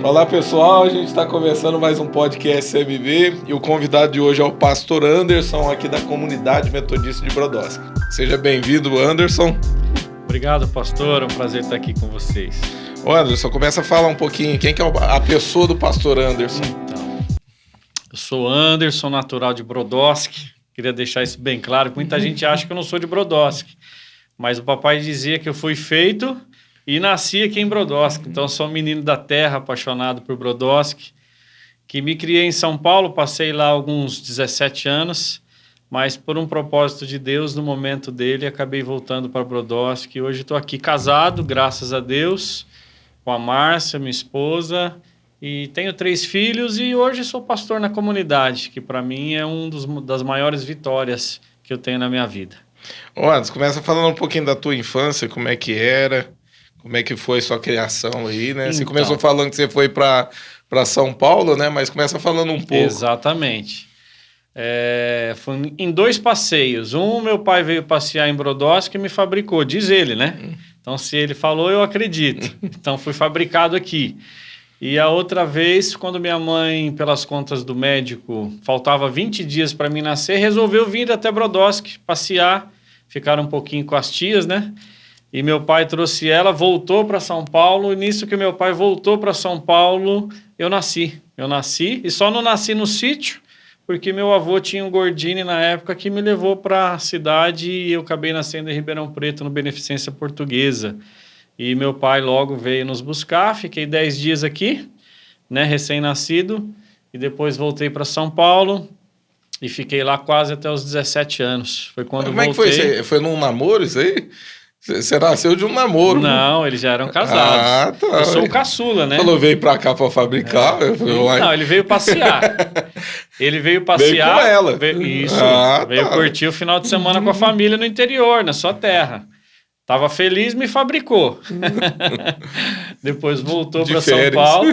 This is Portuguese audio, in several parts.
Olá pessoal, a gente está começando mais um podcast CMB e o convidado de hoje é o pastor Anderson aqui da Comunidade Metodista de Brodowski. Seja bem-vindo, Anderson. Obrigado, pastor, é um prazer estar aqui com vocês. Ô Anderson, começa a falar um pouquinho, quem que é a pessoa do pastor Anderson? Então, eu sou Anderson, natural de Brodowski, queria deixar isso bem claro, muita gente acha que eu não sou de Brodowski, mas o papai dizia que eu fui feito e nasci aqui em Brodowski, então sou um menino da terra, apaixonado por Brodowski, que me criei em São Paulo, passei lá alguns 17 anos, mas por um propósito de Deus, no momento dele, acabei voltando para Brodowski. Hoje estou aqui casado, graças a Deus, com a Márcia, minha esposa, e tenho 3 filhos e hoje sou pastor na comunidade, que para mim é das maiores vitórias que eu tenho na minha vida. Ô Anderson, começa falando um pouquinho da tua infância, como é que era, como é que foi sua criação aí, né? Você começou falando que você foi para São Paulo, né? Mas começa falando um pouco. Exatamente. Foi em 2 passeios. Meu pai veio passear em Brodowski e me fabricou, diz ele, né? Então, se ele falou, eu acredito. Então, fui fabricado aqui. E a outra vez, quando minha mãe, pelas contas do médico, faltava 20 dias para mim nascer, resolveu vir até Brodowski passear, ficar um pouquinho com as tias, né? E meu pai trouxe ela, voltou para São Paulo, e nisso que meu pai voltou para São Paulo, eu nasci. Eu nasci, e só não nasci no sítio, porque meu avô tinha um Gordini na época que me levou para a cidade e eu acabei nascendo em Ribeirão Preto, no Beneficência Portuguesa. E meu pai logo veio nos buscar, fiquei 10 dias aqui, né, recém-nascido, e depois voltei para São Paulo e fiquei lá quase até os 17 anos. Foi quando Como é que foi? Foi num namoro isso aí? Você nasceu de um namoro? Não, eles já eram casados. Tá. Eu sou o caçula, né? Falou, veio pra cá pra fabricar? Não, ele veio passear. Veio com ela. Veio curtir o final de semana com a família no interior, na sua terra. Tava feliz, me fabricou. Depois voltou para São Paulo.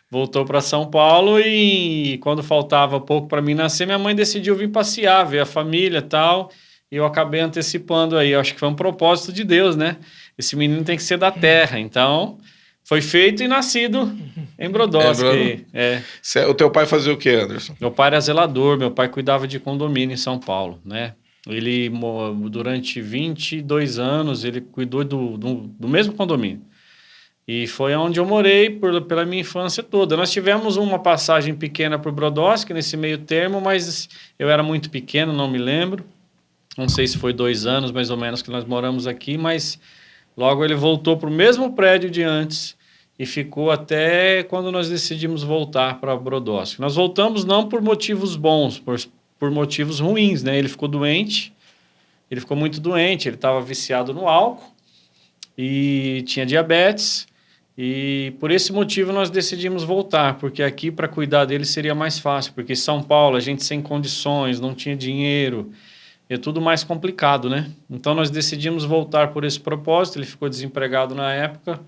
Voltou para São Paulo e quando faltava pouco para mim nascer, minha mãe decidiu vir passear, ver a família e tal. E eu acabei antecipando aí, eu acho que foi um propósito de Deus, né? Esse menino tem que ser da terra, então foi feito e nascido em Brodowski. O teu pai fazia o quê, Anderson? Meu pai era zelador, meu pai cuidava de condomínio em São Paulo, né? Ele, durante 22 anos, ele cuidou do mesmo condomínio. E foi onde eu morei pela minha infância toda. Nós tivemos uma passagem pequena por Brodowski, nesse meio termo, mas eu era muito pequeno, não me lembro. Não sei se foi 2 anos, mais ou menos, que nós moramos aqui, mas logo ele voltou para o mesmo prédio de antes e ficou até quando nós decidimos voltar para Brodowski. Nós voltamos não por motivos bons, por motivos ruins, né? Ele ficou doente, ele ficou muito doente, ele estava viciado no álcool e tinha diabetes, e por esse motivo nós decidimos voltar, porque aqui para cuidar dele seria mais fácil, porque em São Paulo a gente sem condições, não tinha dinheiro, é tudo mais complicado, né? Então, nós decidimos voltar por esse propósito. Ele ficou desempregado na época.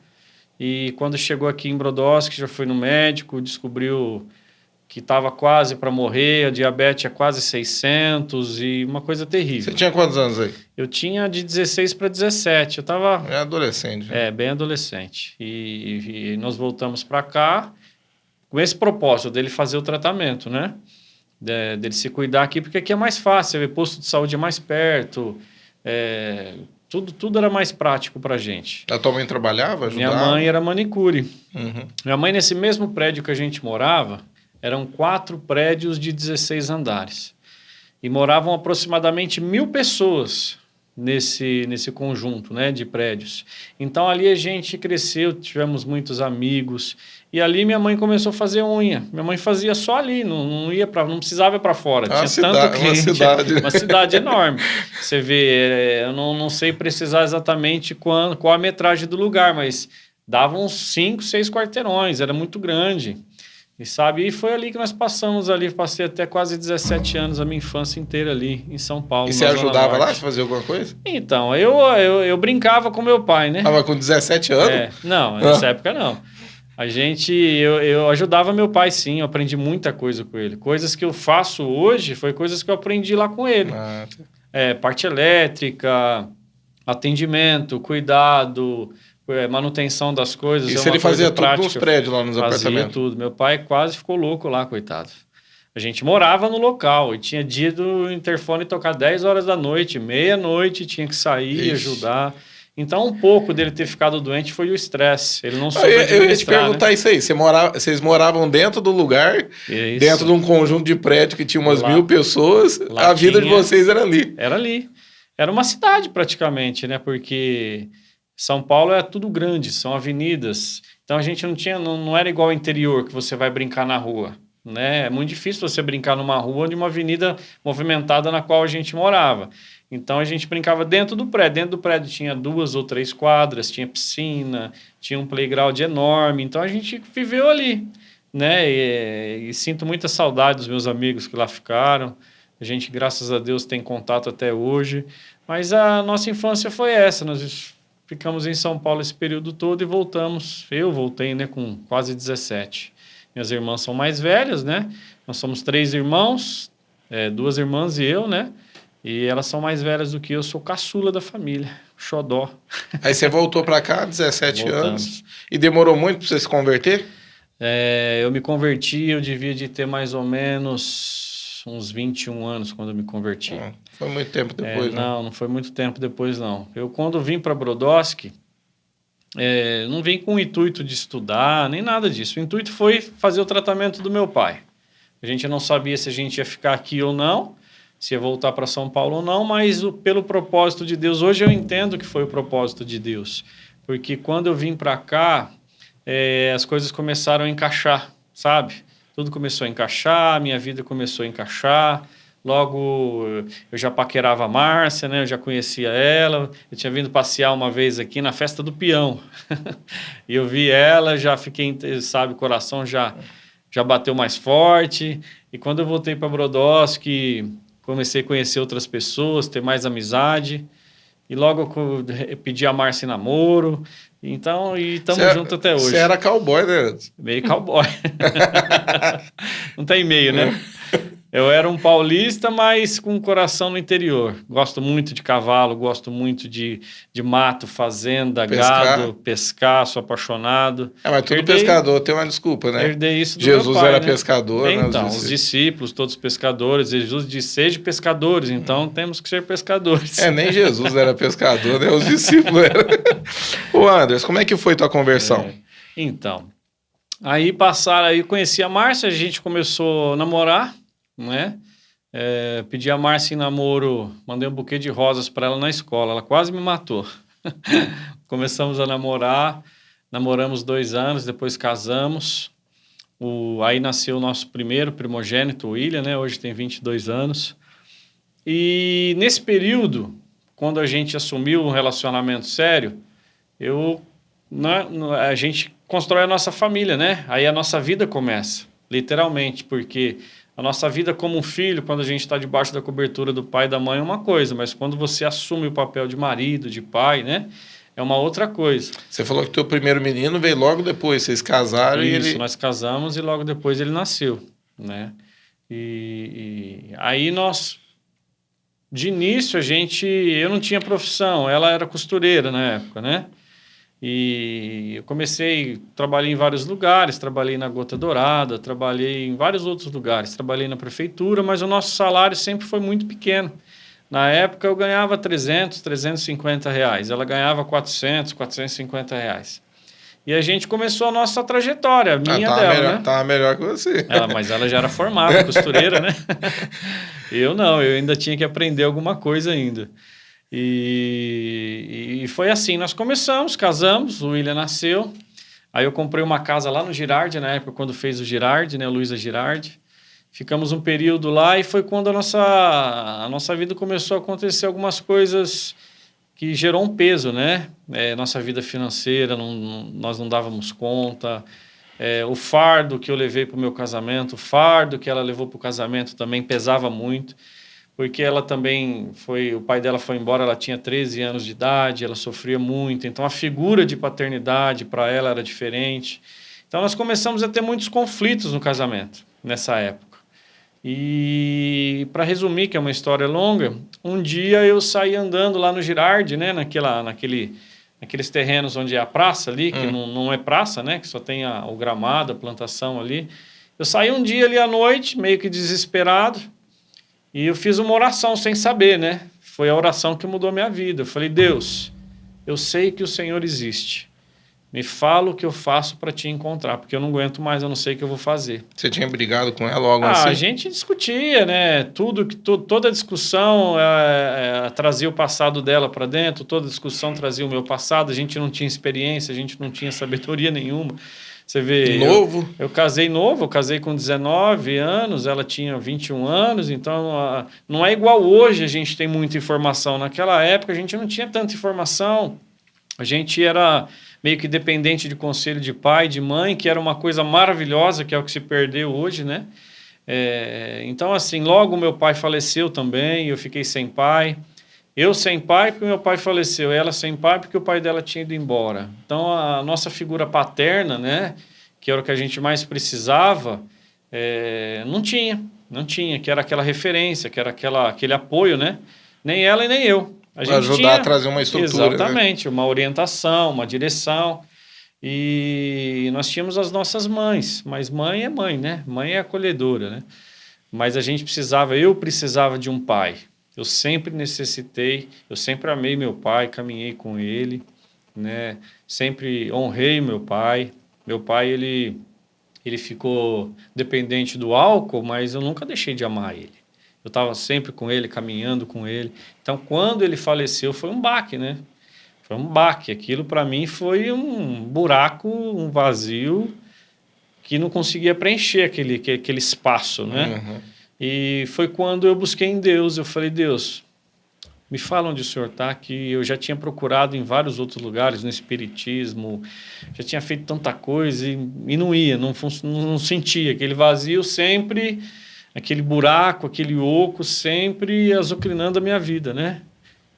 E quando chegou aqui em Brodowski, já foi no médico, descobriu que estava quase para morrer, a diabetes é quase 600 e uma coisa terrível. Você tinha quantos anos aí? Eu tinha de 16 para 17. Eu estava... É adolescente. Né? Bem adolescente. E nós voltamos para cá com esse propósito dele fazer o tratamento, né? Dele se cuidar aqui, porque aqui é mais fácil, o posto de saúde é mais perto, tudo era mais prático para a gente. A tua mãe trabalhava, ajudava? Minha mãe era manicure. Uhum. Minha mãe, nesse mesmo prédio que a gente morava, eram 4 prédios de 16 andares. E moravam aproximadamente 1.000 pessoas nesse conjunto, né, de prédios. Então, ali a gente cresceu, tivemos muitos amigos. E ali minha mãe começou a fazer unha. Minha mãe fazia só ali, não precisava ir para fora. Tinha tanto cliente. Uma cidade enorme. Você vê, eu não sei precisar exatamente qual a metragem do lugar, mas dava uns 5, 6 quarteirões, era muito grande. E foi ali que nós passamos ali, passei até quase 17 anos, a minha infância inteira ali em São Paulo. E você ajudava lá, você fazia alguma coisa? Então, eu brincava com meu pai, né? Mas com 17 anos? Não, nessa época não. Eu ajudava meu pai, sim, eu aprendi muita coisa com ele. Coisas que eu faço hoje, foi coisas que eu aprendi lá com ele. Parte elétrica, atendimento, cuidado, manutenção das coisas. Isso ele fazia tudo nos prédios lá nos apartamentos? Fazia tudo. Meu pai quase ficou louco lá, coitado. A gente morava no local e tinha dia do interfone tocar 10 horas da noite, meia-noite, tinha que sair, ajudar. Então, um pouco dele ter ficado doente foi o estresse. Ele não soube Eu ia te perguntar, né? Isso aí. Vocês moravam dentro do lugar, dentro de um conjunto de prédio que tinha umas 1000 pessoas, a vida de vocês era ali. Era ali. Era uma cidade praticamente, né? Porque São Paulo é tudo grande, são avenidas. Então, a gente não era igual ao interior, que você vai brincar na rua. Né? É muito difícil você brincar numa rua de uma avenida movimentada na qual a gente morava. Então a gente brincava dentro do prédio. Dentro do prédio tinha 2 ou 3 quadras, tinha piscina, tinha um playground enorme. Então a gente viveu ali, né? E sinto muita saudade dos meus amigos que lá ficaram. A gente, graças a Deus, tem contato até hoje. Mas a nossa infância foi essa. Nós ficamos em São Paulo esse período todo e voltamos. Eu voltei, né, com quase 17. Minhas irmãs são mais velhas, né? Nós somos 3 irmãos, 2 irmãs e eu, né? E elas são mais velhas do que eu, sou caçula da família, xodó. Aí você voltou para cá, 17 anos, e demorou muito para você se converter? Eu me converti, eu devia de ter mais ou menos uns 21 anos quando eu me converti. Foi muito tempo depois, né? Não foi muito tempo depois, não. Eu, quando vim para Brodowski, não vim com o intuito de estudar, nem nada disso. O intuito foi fazer o tratamento do meu pai. A gente não sabia se a gente ia ficar aqui ou não, se ia voltar para São Paulo ou não, mas pelo propósito de Deus, hoje eu entendo que foi o propósito de Deus. Porque quando eu vim para cá, as coisas começaram a encaixar, sabe? Tudo começou a encaixar, minha vida começou a encaixar. Logo, eu já paquerava a Márcia, né? Eu já conhecia ela. Eu tinha vindo passear uma vez aqui na festa do peão. E eu vi ela, já fiquei, sabe, o coração já bateu mais forte. E quando eu voltei para Brodowski, comecei a conhecer outras pessoas, ter mais amizade. E logo eu pedi a Márcia em namoro. Então, e estamos juntos até hoje. Você era cowboy, né? Meio cowboy. Não tem meio, né? Eu era um paulista, mas com o coração no interior. Gosto muito de cavalo, gosto muito de mato, fazenda, gado, pescar, sou apaixonado. Mas todo pescador tem uma desculpa, né? Herdei isso do Jesus meu pai, era né? pescador, então, né? Os discípulos, todos pescadores. Jesus disse, sejam pescadores, então temos que ser pescadores. Nem Jesus era pescador, né? Os discípulos eram. Ô, Anderson, como é que foi tua conversão? Então, aí conheci a Márcia, a gente começou a namorar, né? Pedi a Márcia em namoro, mandei um buquê de rosas para ela na escola, ela quase me matou. Começamos a namorar, namoramos 2 anos, depois casamos. Aí nasceu o nosso primeiro primogênito, o William, né? Hoje tem 22 anos. E nesse período, quando a gente assumiu um relacionamento sério, a gente constrói a nossa família, né? Aí a nossa vida começa, literalmente, porque a nossa vida como um filho, quando a gente está debaixo da cobertura do pai e da mãe, é uma coisa, mas quando você assume o papel de marido, de pai, né? É uma outra coisa. Você falou que teu primeiro menino veio logo depois, vocês casaram. Isso, nós casamos e logo depois ele nasceu, né? E aí de início eu não tinha profissão, ela era costureira na época, né? E eu trabalhei em vários lugares, trabalhei na Gota Dourada, trabalhei em vários outros lugares, trabalhei na prefeitura, mas o nosso salário sempre foi muito pequeno. Na época eu ganhava 300, 350 reais, ela ganhava 400, 450 reais. E a gente começou a nossa trajetória, dela, né? Tava melhor que você. Mas ela já era formada, costureira, né? Eu não, eu ainda tinha que aprender alguma coisa ainda. E foi assim, nós começamos, casamos, o William nasceu, aí eu comprei uma casa lá no Girardi, na época quando fez o Girardi, né, Luiza Girardi, ficamos um período lá e foi quando a nossa vida começou a acontecer algumas coisas que gerou um peso, né, nossa vida financeira, nós não dávamos conta, o fardo que eu levei para o meu casamento, o fardo que ela levou para o casamento também pesava muito, porque ela também o pai dela foi embora, ela tinha 13 anos de idade, ela sofria muito, então a figura de paternidade para ela era diferente. Então nós começamos a ter muitos conflitos no casamento, nessa época. E para resumir, que é uma história longa, um dia eu saí andando lá no Girardi, né, naqueles terrenos onde é a praça ali, que não é praça, né? Que só tem o gramado, a plantação ali. Eu saí um dia ali à noite, meio que desesperado, e eu fiz uma oração sem saber, né? Foi a oração que mudou minha vida. Eu falei, Deus, eu sei que o Senhor existe. Me fala o que eu faço para te encontrar, porque eu não aguento mais, eu não sei o que eu vou fazer. Você tinha brigado com ela logo assim? A gente discutia, né? Toda discussão trazia o passado dela para dentro, toda discussão trazia o meu passado, a gente não tinha experiência, a gente não tinha sabedoria nenhuma. Você vê... Novo? Eu casei novo, eu casei com 19 anos, ela tinha 21 anos, então não é igual hoje, a gente tem muita informação. Naquela época a gente não tinha tanta informação, a gente era meio que dependente de conselho de pai, de mãe, que era uma coisa maravilhosa, que é o que se perdeu hoje, né? Então, assim, logo meu pai faleceu também, eu fiquei sem pai. Eu sem pai porque meu pai faleceu, ela sem pai porque o pai dela tinha ido embora. Então, a nossa figura paterna, né, que era o que a gente mais precisava, não tinha, que era aquela referência, que era aquele apoio, né? Nem ela e nem eu. Para ajudar a trazer uma estrutura. Exatamente, né? Uma orientação, uma direção. E nós tínhamos as nossas mães, mas mãe é mãe, né? Mãe é acolhedora, né? Mas eu precisava de um pai. Eu sempre necessitei, eu sempre amei meu pai, caminhei com ele, né? Sempre honrei meu pai. Meu pai, ele ficou dependente do álcool, mas eu nunca deixei de amar ele. Eu estava sempre com ele, caminhando com ele. Então, quando ele faleceu, foi um baque, né? Foi um baque. Aquilo, para mim, foi um buraco, um vazio que não conseguia preencher aquele espaço, né? Uhum. E foi quando eu busquei em Deus. Eu falei, Deus, me fala onde o Senhor está, que eu já tinha procurado em vários outros lugares, no espiritismo, já tinha feito tanta coisa e não ia, não sentia. Aquele vazio sempre... aquele buraco, aquele oco sempre azucrinando a minha vida, né?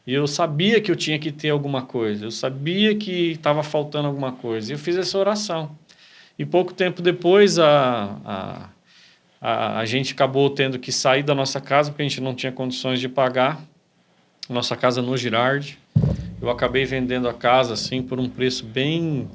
E eu sabia que eu tinha que ter alguma coisa, eu sabia que estava faltando alguma coisa. E eu fiz essa oração. E pouco tempo depois, a gente acabou tendo que sair da nossa casa, porque a gente não tinha condições de pagar. Nossa casa no Girardi. Eu acabei vendendo a casa, assim, por um preço bem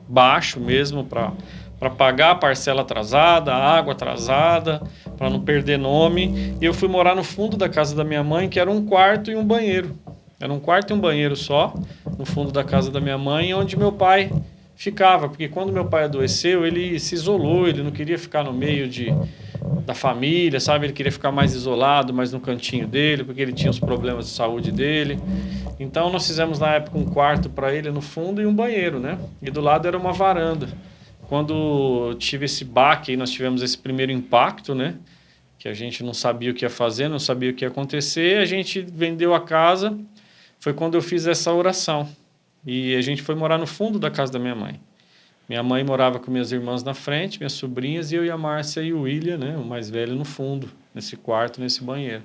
baixo mesmo, para pagar a parcela atrasada, a água atrasada, para não perder nome. E eu fui morar no fundo da casa da minha mãe, que era um quarto e um banheiro. Era um quarto e um banheiro só, no fundo da casa da minha mãe, onde meu pai ficava. Porque quando meu pai adoeceu, ele se isolou, ele não queria ficar no meio da família, sabe? Ele queria ficar mais isolado, mais no cantinho dele, porque ele tinha os problemas de saúde dele. Então, nós fizemos na época um quarto para ele no fundo e um banheiro, né? E do lado era uma varanda. Quando tive esse baque, nós tivemos esse primeiro impacto, né? Que a gente não sabia o que ia fazer, não sabia o que ia acontecer, a gente vendeu a casa, foi quando eu fiz essa oração. E a gente foi morar no fundo da casa da minha mãe. Minha mãe morava com minhas irmãs na frente, minhas sobrinhas, e eu e a Márcia e o William, né? O mais velho, no fundo, nesse quarto, nesse banheiro.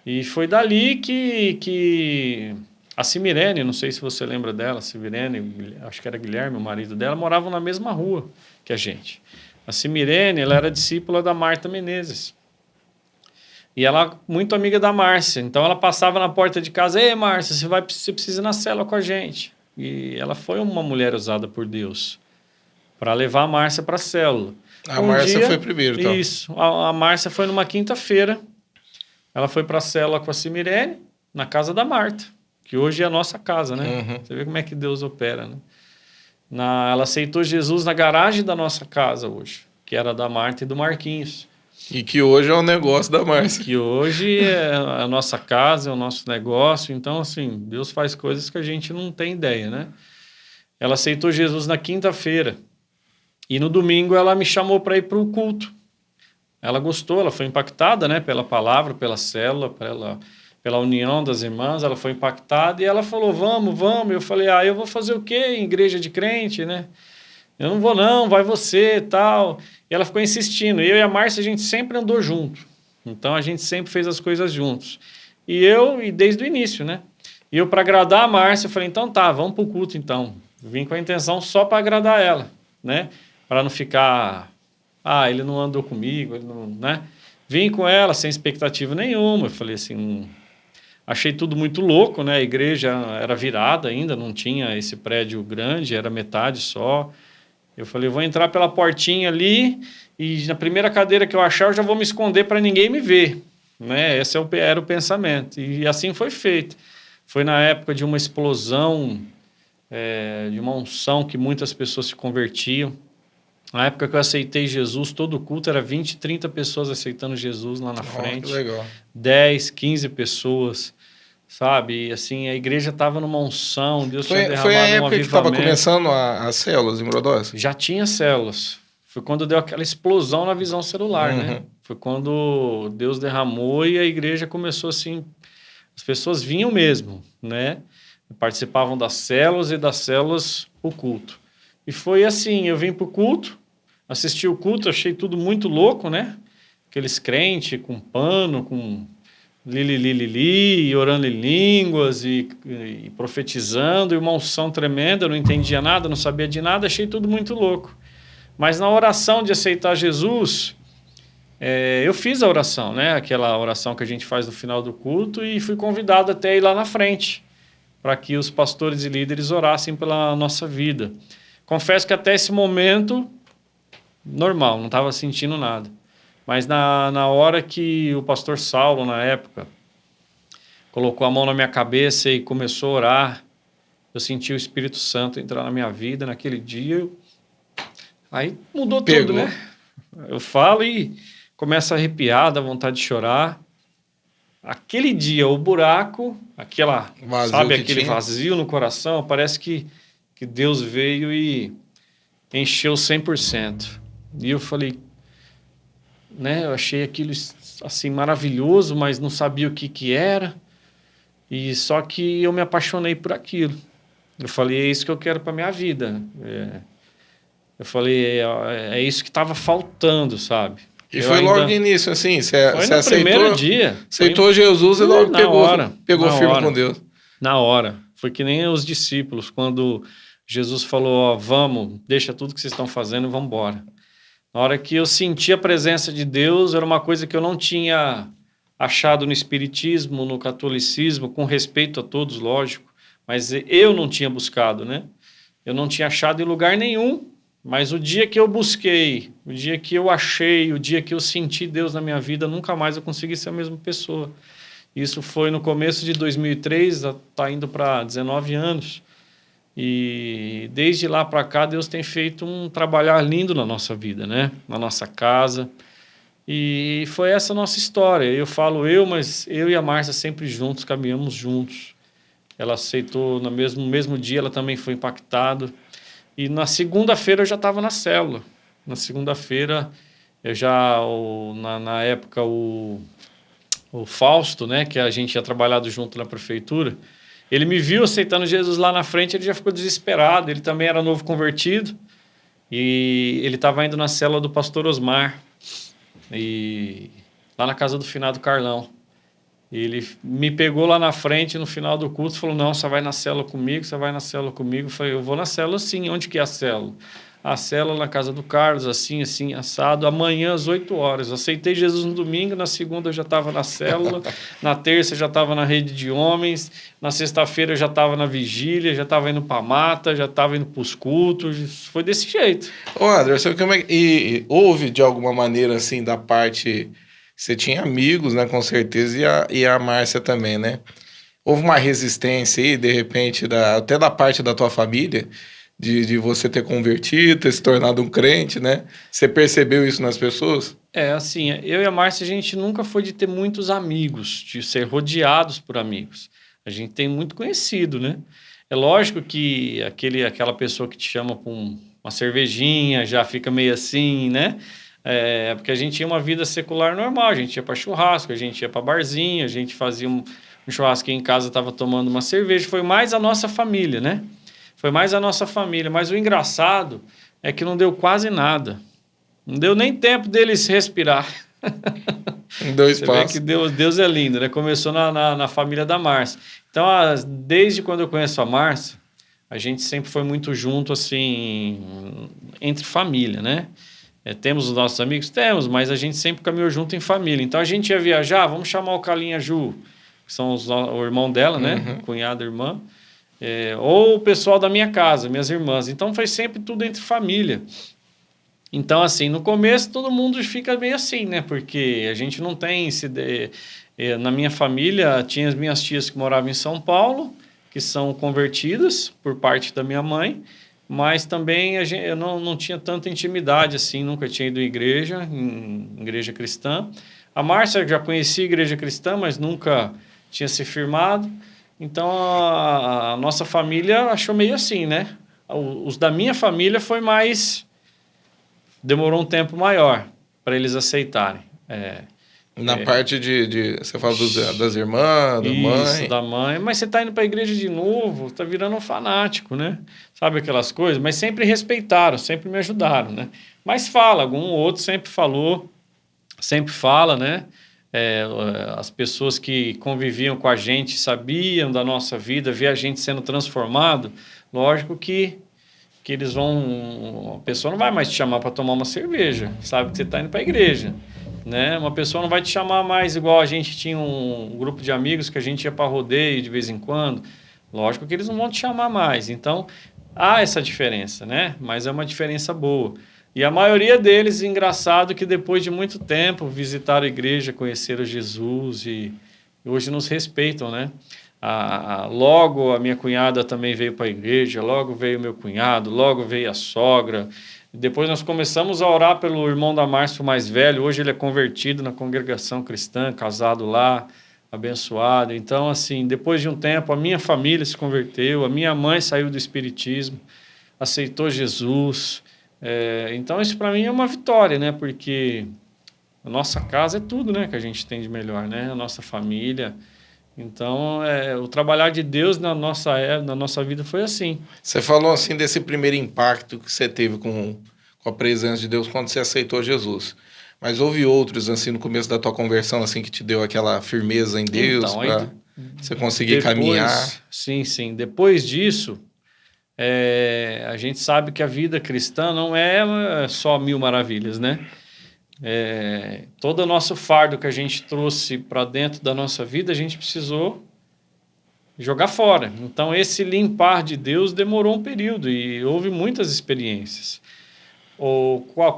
E foi dali que a Cimirene, não sei se você lembra dela, Cimirene, acho que era Guilherme, o marido dela, moravam na mesma rua que a gente. A Cimirene, ela era discípula da Marta Menezes. E ela, muito amiga da Márcia. Então, ela passava na porta de casa, ei, Márcia, você precisa ir na célula com a gente. E ela foi uma mulher usada por Deus para levar a Márcia para a célula. A Márcia foi primeiro, então. Isso. A Márcia foi numa quinta-feira. Ela foi para a célula com a Cimirene, na casa da Marta, que hoje é a nossa casa, né? Uhum. Você vê como é que Deus opera, né? Ela aceitou Jesus na garagem da nossa casa hoje, que era da Marta e do Marquinhos. E que hoje é o negócio da Márcia. Que hoje é a nossa casa, é o nosso negócio. Então, assim, Deus faz coisas que a gente não tem ideia, né? Ela aceitou Jesus na quinta-feira. E no domingo ela me chamou para ir para o culto. Ela gostou, ela foi impactada, né, pela palavra, pela célula, pela união das irmãs, ela foi impactada e ela falou, vamos. Eu falei, eu vou fazer o quê em igreja de crente, né? Eu não vou não, vai você e tal. E ela ficou insistindo. Eu e a Márcia, a gente sempre andou junto. Então, a gente sempre fez as coisas juntos. E desde o início, né? E eu, para agradar a Márcia, eu falei, então tá, vamos pro culto então. Vim com a intenção só para agradar ela, né? Para não ficar, ele não andou comigo, ele não, né? Vim com ela sem expectativa nenhuma. Eu falei assim, Achei tudo muito louco, né? A igreja era virada ainda, não tinha esse prédio grande, era metade só. Eu falei, vou entrar pela portinha ali e na primeira cadeira que eu achar eu já vou me esconder para ninguém me ver, né? Esse era o pensamento. E assim foi feito. Foi na época de uma explosão, de uma unção que muitas pessoas se convertiam. Na época que eu aceitei Jesus, todo culto era 20, 30 pessoas aceitando Jesus lá na frente. Que legal. 10, 15 pessoas, sabe? E assim, a igreja estava numa unção, Deus tinha derramado Foi a um época que estava avivamento. começando as células em Brodowski? Já tinha células. Foi quando deu aquela explosão na visão celular, né? Foi quando Deus derramou e a igreja começou assim, as pessoas vinham mesmo, né? Participavam das células e das células o culto. E foi assim, eu vim pro culto, assisti o culto, achei tudo muito louco, né? Aqueles crentes com pano, com li, orando em línguas e profetizando, e uma unção tremenda, eu não entendia nada, não sabia de nada, achei tudo muito louco. Mas na oração de aceitar Jesus, eu fiz a oração, né? Aquela oração que a gente faz no final do culto, e fui convidado até ir lá na frente, para que os pastores e líderes orassem pela nossa vida. Confesso que até esse momento, normal, não estava sentindo nada. Mas na hora que o pastor Saulo, na época, colocou a mão na minha cabeça e começou a orar, eu senti o Espírito Santo entrar na minha vida naquele dia. Aí mudou tudo, né? Eu falo e começo a arrepiar, dá vontade de chorar. Aquele dia, o buraco, aquele vazio no coração, parece que Deus veio e encheu 100%. E eu falei, né, eu achei aquilo assim maravilhoso, mas não sabia o que era. E só que eu me apaixonei por aquilo. Eu falei, é isso que eu quero para minha vida. Eu falei, é isso que estava faltando, sabe? E foi logo de início, assim, você aceitou, primeiro dia. Aceitou Jesus e logo pegou firme com Deus. Na hora. Foi que nem os discípulos, quando Jesus falou, vamos, deixa tudo que vocês estão fazendo e vamos embora. Na hora que eu senti a presença de Deus, era uma coisa que eu não tinha achado no espiritismo, no catolicismo, com respeito a todos, lógico, mas eu não tinha buscado, né? Eu não tinha achado em lugar nenhum, mas o dia que eu busquei, o dia que eu achei, o dia que eu senti Deus na minha vida, nunca mais eu consegui ser a mesma pessoa. Isso foi no começo de 2003, está indo para 19 anos. E desde lá para cá, Deus tem feito um trabalhar lindo na nossa vida, né? Na nossa casa. E foi essa a nossa história. Eu falo mas eu e a Márcia sempre juntos, caminhamos juntos. Ela aceitou no mesmo dia, ela também foi impactada. E na segunda-feira eu já estava na célula. Na segunda-feira, eu já, na época, o Fausto, né, que a gente tinha trabalhado junto na prefeitura, ele me viu aceitando Jesus lá na frente, ele já ficou desesperado, ele também era novo convertido, e ele estava indo na célula do pastor Osmar, e lá na casa do finado Carlão. Ele me pegou lá na frente no final do culto e falou, não, você vai na célula comigo, você vai na célula comigo. Eu falei, eu vou na célula sim. Onde que é a célula? A célula na casa do Carlos, assim, assado, amanhã às 8 horas. Aceitei Jesus no domingo, na segunda eu já estava na célula, na terça eu já estava na rede de homens, na sexta-feira eu já estava na vigília, já estava indo para a mata, já estava indo para os cultos, foi desse jeito. Ô, Anderson, e houve de alguma maneira, assim, da parte... Você tinha amigos, né, com certeza, e a Márcia também, né? Houve uma resistência aí, de repente, até da parte da tua família, de você ter convertido, ter se tornado um crente, né? Você percebeu isso nas pessoas? Assim, eu e a Márcia, a gente nunca foi de ter muitos amigos, de ser rodeados por amigos. A gente tem muito conhecido, né? É lógico que aquela pessoa que te chama para uma cervejinha já fica meio assim, né? Porque a gente tinha uma vida secular normal, a gente ia para churrasco, a gente ia para barzinho, a gente fazia um churrasco em casa, estava tomando uma cerveja, foi mais a nossa família, né? Foi mais a nossa família, mas o engraçado é que não deu quase nada, não deu nem tempo deles respirar. Em dois passos. Você vê que Deus é lindo, né? Começou na família da Márcia. Então, desde quando eu conheço a Márcia, a gente sempre foi muito junto, assim, entre família, né? Temos os nossos amigos? Temos, mas a gente sempre caminhou junto em família. Então, a gente ia viajar, vamos chamar o Calinha Ju, que são o irmão dela, né? Uhum. Cunhado e irmã. Ou o pessoal da minha casa, minhas irmãs. Então, foi sempre tudo entre família. Então, assim, no começo todo mundo fica meio assim, né? Porque a gente não tem... Na minha família, tinha as minhas tias que moravam em São Paulo, que são convertidas por parte da minha mãe, mas também eu não tinha tanta intimidade assim, nunca tinha ido em igreja cristã. A Márcia já conhecia a igreja cristã, mas nunca tinha se firmado. Então, a nossa família achou meio assim, né? Os da minha família foi mais... Demorou um tempo maior para eles aceitarem. Na parte você fala das irmãs, da Isso, mãe. da mãe. Mas você está indo para a igreja de novo, está virando um fanático, né? Sabe aquelas coisas? Mas sempre respeitaram, sempre me ajudaram, né? Mas fala, algum outro sempre falou, sempre fala, né? As pessoas que conviviam com a gente sabiam da nossa vida, via a gente sendo transformado. Lógico que eles vão... A pessoa não vai mais te chamar para tomar uma cerveja, sabe que você está indo para a igreja, né? Uma pessoa não vai te chamar mais igual a gente tinha um grupo de amigos que a gente ia para rodeio de vez em quando. Lógico que eles não vão te chamar mais. Então, há essa diferença, né? Mas é uma diferença boa. E a maioria deles, engraçado que depois de muito tempo visitaram a igreja, conheceram Jesus e hoje nos respeitam, né? Logo a minha cunhada também veio para a igreja, logo veio meu cunhado, logo veio a sogra. Depois nós começamos a orar pelo irmão da Márcia, o mais velho. Hoje ele é convertido na congregação cristã, casado lá, abençoado. Então, assim, depois de um tempo, a minha família se converteu, a minha mãe saiu do espiritismo, aceitou Jesus. Então, isso para mim é uma vitória, né? Porque a nossa casa é tudo, né? Que a gente tem de melhor, né? A nossa família. Então, o trabalhar de Deus na nossa vida foi assim. Você falou assim desse primeiro impacto que você teve com a presença de Deus quando você aceitou Jesus. Mas houve outros, assim, no começo da tua conversão, assim, que te deu aquela firmeza em Deus Então, para você conseguir caminhar? Sim, sim. Depois disso, a gente sabe que a vida cristã não é só mil maravilhas, né? Todo o nosso fardo que a gente trouxe para dentro da nossa vida, a gente precisou jogar fora. Então, esse limpar de Deus demorou um período e houve muitas experiências.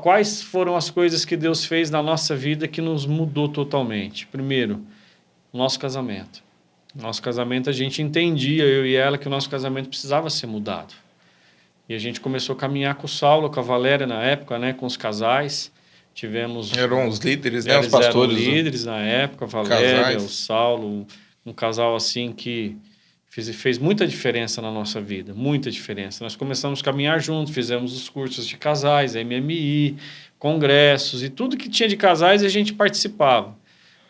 Quais foram as coisas que Deus fez na nossa vida que nos mudou totalmente? Primeiro, o nosso casamento. Nosso casamento, a gente entendia, eu e ela, que o nosso casamento precisava ser mudado. E a gente começou a caminhar com o Saulo, com a Valéria na época, né, com os casais. Eram os líderes, né? Os Eles pastores. eram líderes na época, a Valéria, casais. o Saulo, um casal assim que fez muita diferença na nossa vida, muita diferença. Nós começamos a caminhar juntos, fizemos os cursos de casais, MMI, congressos e tudo que tinha de casais a gente participava.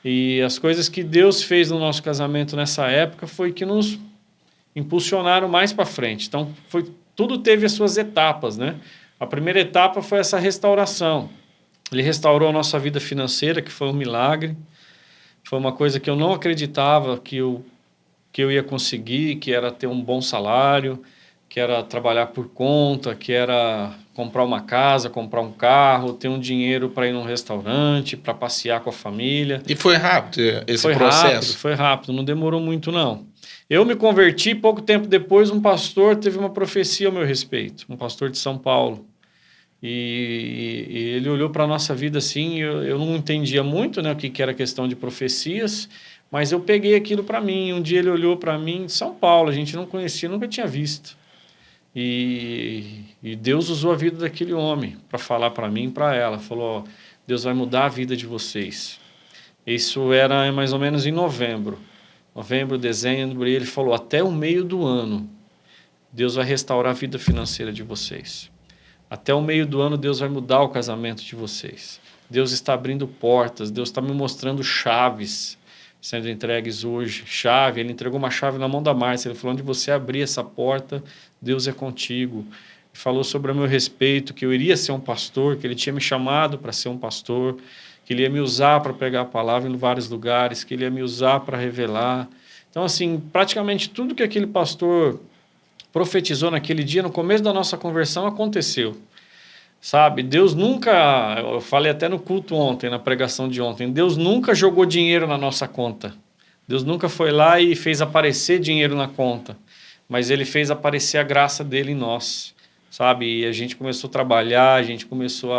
E as coisas que Deus fez no nosso casamento nessa época foi que nos impulsionaram mais para frente. Então, tudo teve as suas etapas, né? A primeira etapa foi essa restauração. Ele restaurou a nossa vida financeira, que foi um milagre. Foi uma coisa que eu não acreditava que eu ia conseguir, que era ter um bom salário, que era trabalhar por conta, que era comprar uma casa, comprar um carro, ter um dinheiro para ir num restaurante, para passear com a família. E foi rápido esse processo? Foi rápido, não demorou muito não. Eu me converti, pouco tempo depois um pastor teve uma profecia ao meu respeito, um pastor de São Paulo. E ele olhou para a nossa vida assim, eu não entendia muito, né, o que era questão de profecias, mas eu peguei aquilo para mim. Um dia ele olhou para mim, de São Paulo, a gente não conhecia, nunca tinha visto. E Deus usou a vida daquele homem para falar para mim e para ela. Falou, Deus vai mudar a vida de vocês. Isso era mais ou menos em novembro, dezembro, e ele falou, até o meio do ano, Deus vai restaurar a vida financeira de vocês. Até o meio do ano, Deus vai mudar o casamento de vocês. Deus está abrindo portas, Deus está me mostrando chaves sendo entregues hoje. Ele entregou uma chave na mão da Márcia, ele falou, onde você abrir essa porta, Deus é contigo. Ele falou sobre o meu respeito, que eu iria ser um pastor, que ele tinha me chamado para ser um pastor, que ele ia me usar para pregar a palavra em vários lugares, que ele ia me usar para revelar. Então, assim, praticamente tudo que aquele pastor profetizou naquele dia, no começo da nossa conversão, aconteceu. Sabe, Deus nunca, eu falei até no culto ontem, na pregação de ontem, Deus nunca jogou dinheiro na nossa conta. Deus nunca foi lá e fez aparecer dinheiro na conta, mas Ele fez aparecer a graça dele em nós, sabe? E a gente começou a trabalhar, a gente começou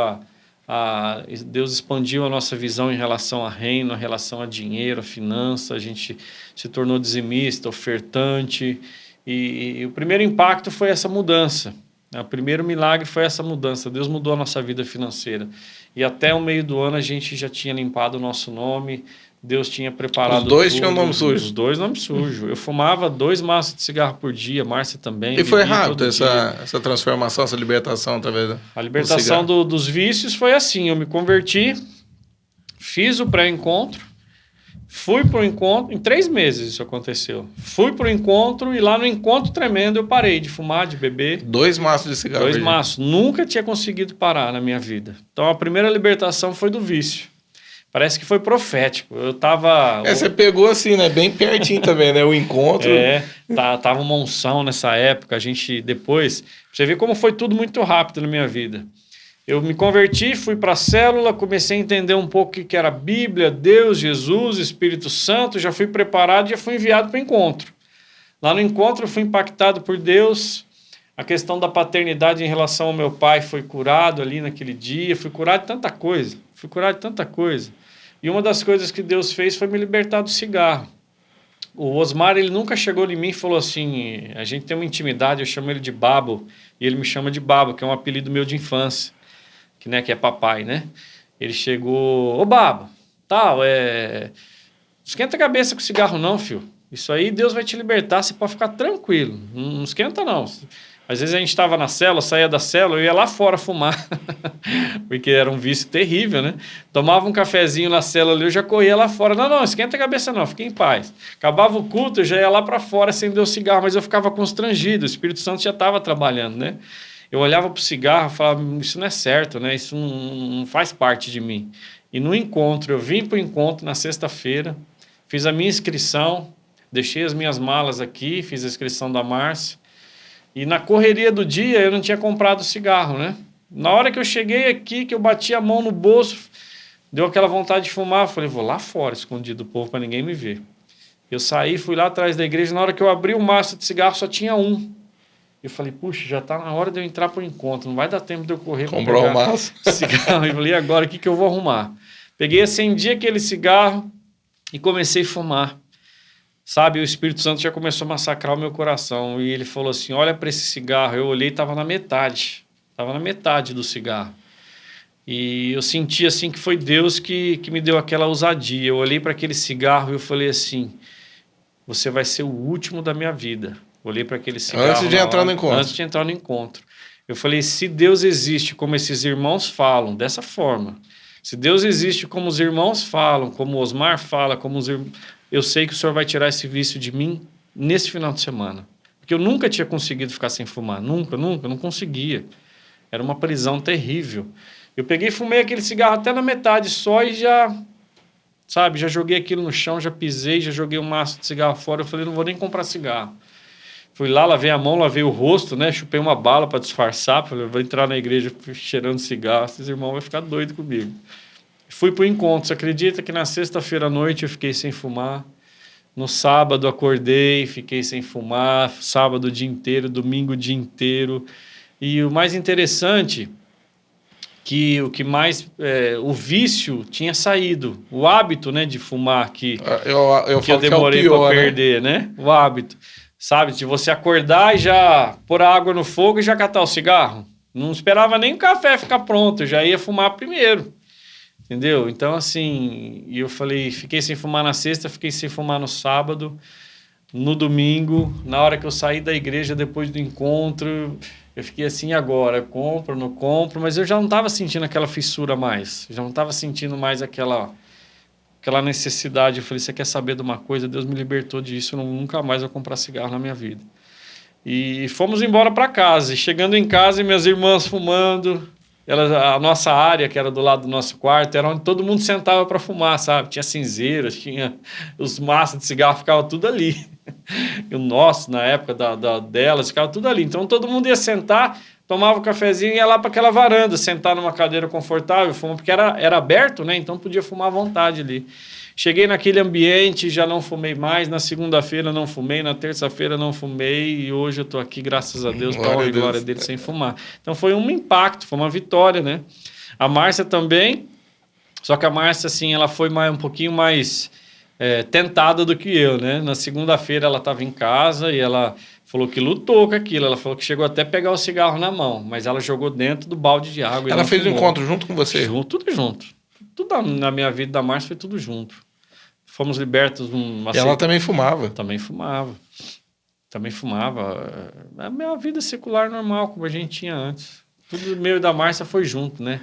Deus expandiu a nossa visão em relação a reino, em relação a dinheiro, a finança, a gente se tornou dizimista, ofertante, e o primeiro impacto foi essa mudança. O primeiro milagre foi essa mudança. Deus mudou a nossa vida financeira. E até o meio do ano a gente já tinha limpado o nosso nome. Deus tinha preparado Os dois tudo. tinham nome sujo. Os dois nomes sujos. Eu fumava 2 maços de cigarro por dia, Márcia também. E foi bebia rápido todo dia. essa transformação, essa libertação através do A libertação cigarro. dos vícios foi assim. Eu me converti, fiz o pré-encontro, fui para o encontro, em 3 meses isso aconteceu. Fui para o encontro e lá no encontro tremendo eu parei de fumar, de beber. 2 maços de cigarro. 2 maços. Nunca tinha conseguido parar na minha vida. Então a primeira libertação foi do vício. Parece que foi profético. Eu tava... Você pegou assim, né? Bem pertinho também, né? O encontro. Tava uma unção nessa época. A gente depois... Você vê como foi tudo muito rápido na minha vida. Eu me converti, fui para a célula, comecei a entender um pouco o que era Bíblia, Deus, Jesus, Espírito Santo, já fui preparado, já fui enviado para o encontro. Lá no encontro eu fui impactado por Deus, a questão da paternidade em relação ao meu pai foi curado ali naquele dia, fui curado de tanta coisa, E uma das coisas que Deus fez foi me libertar do cigarro. O Osmar, ele nunca chegou em mim e falou assim, a gente tem uma intimidade, eu chamo ele de Babo, e ele me chama de Babo, que é um apelido meu de infância. Que é papai, né? Ele chegou, ô Baba, esquenta a cabeça com cigarro não, filho. Isso aí Deus vai te libertar, você pode ficar tranquilo, não esquenta não. Às vezes a gente estava na célula, saía da célula, eu ia lá fora fumar, porque era um vício terrível, né? Tomava um cafezinho na célula ali, eu já corria lá fora. Não, esquenta a cabeça não, fique em paz. Acabava o culto, eu já ia lá para fora acender o cigarro, mas eu ficava constrangido, o Espírito Santo já estava trabalhando, né? Eu olhava para o cigarro e falava, isso não é certo, né? Isso não faz parte de mim. E no encontro, eu vim para o encontro na sexta-feira, fiz a minha inscrição, deixei as minhas malas aqui, fiz a inscrição da Márcia, e na correria do dia eu não tinha comprado cigarro, né? Na hora que eu cheguei aqui, que eu bati a mão no bolso, deu aquela vontade de fumar, eu falei, vou lá fora, escondido do povo, para ninguém me ver. Eu saí, fui lá atrás da igreja, na hora que eu abri o maço de cigarro, só tinha um. Eu falei, puxa, já está na hora de eu entrar para o encontro, não vai dar tempo de eu correr para comprou o maço. Cigarro. Eu falei, agora o que eu vou arrumar? Peguei, acendi aquele cigarro e comecei a fumar. Sabe, o Espírito Santo já começou a massacrar o meu coração. E ele falou assim, olha para esse cigarro. Eu olhei e estava na metade. Estava na metade do cigarro. E eu senti assim que foi Deus que me deu aquela ousadia. Eu olhei para aquele cigarro e eu falei assim, você vai ser o último da minha vida. Olhei para aquele cigarro. Antes de entrar no encontro. Antes de entrar no encontro. Eu falei, se Deus existe como esses irmãos falam, dessa forma, se Deus existe como os irmãos falam, como o Osmar fala, como os irmãos, eu sei que o Senhor vai tirar esse vício de mim nesse final de semana. Porque eu nunca tinha conseguido ficar sem fumar. Nunca, não conseguia. Era uma prisão terrível. Eu peguei e fumei aquele cigarro até na metade só e já... Sabe, já joguei aquilo no chão, já pisei, já joguei um maço de cigarro fora. Eu falei, não vou nem comprar cigarro. Fui lá, lavei a mão, lavei o rosto, né? Chupei uma bala para disfarçar. Falei, vou entrar na igreja cheirando cigarro, esses irmãos vão ficar doidos comigo. Fui para o encontro. Você acredita que na sexta-feira à noite eu fiquei sem fumar? No sábado acordei, fiquei sem fumar. Sábado o dia inteiro, domingo o dia inteiro. E o mais interessante, que o que mais... o vício tinha saído. O hábito, né, de fumar que eu demorei para perder, né? O hábito. Sabe, de você acordar e já pôr a água no fogo e já catar o cigarro. Não esperava nem o café ficar pronto, eu já ia fumar primeiro. Entendeu? Então, assim, eu falei, fiquei sem fumar na sexta, fiquei sem fumar no sábado, no domingo, na hora que eu saí da igreja depois do encontro, eu fiquei assim, agora, compro, não compro, mas eu já não estava sentindo aquela fissura mais, já não estava sentindo mais aquela necessidade. Eu falei, você quer saber de uma coisa? Deus me libertou disso, eu nunca mais vou comprar cigarro na minha vida. E fomos embora para casa, e chegando em casa, minhas irmãs fumando, a nossa área, que era do lado do nosso quarto, era onde todo mundo sentava para fumar, sabe? Tinha cinzeiras, tinha os maços de cigarro, ficava tudo ali. E o nosso, na época delas, ficava tudo ali. Então todo mundo ia sentar tomava um cafezinho e ia lá para aquela varanda, sentar numa cadeira confortável, fumar, porque era aberto, né? Então podia fumar à vontade ali. Cheguei naquele ambiente, já não fumei mais. Na segunda-feira não fumei, na terça-feira não fumei. E hoje eu estou aqui, graças a Deus, para a honra e glória dele, sem fumar. Então foi um impacto, foi uma vitória, né? A Márcia também, só que a Márcia, assim, ela foi um pouquinho mais tentada do que eu, né? Na segunda-feira ela estava em casa e ela falou que lutou com aquilo. Ela falou que chegou até a pegar o cigarro na mão, mas ela jogou dentro do balde de água. Ela fez o encontro junto com você? Tudo junto. Tudo na minha vida da Márcia foi tudo junto. Fomos libertos. E ela também fumava? Também fumava. Também fumava. A minha vida secular normal, como a gente tinha antes. Tudo meu e da Márcia foi junto, né?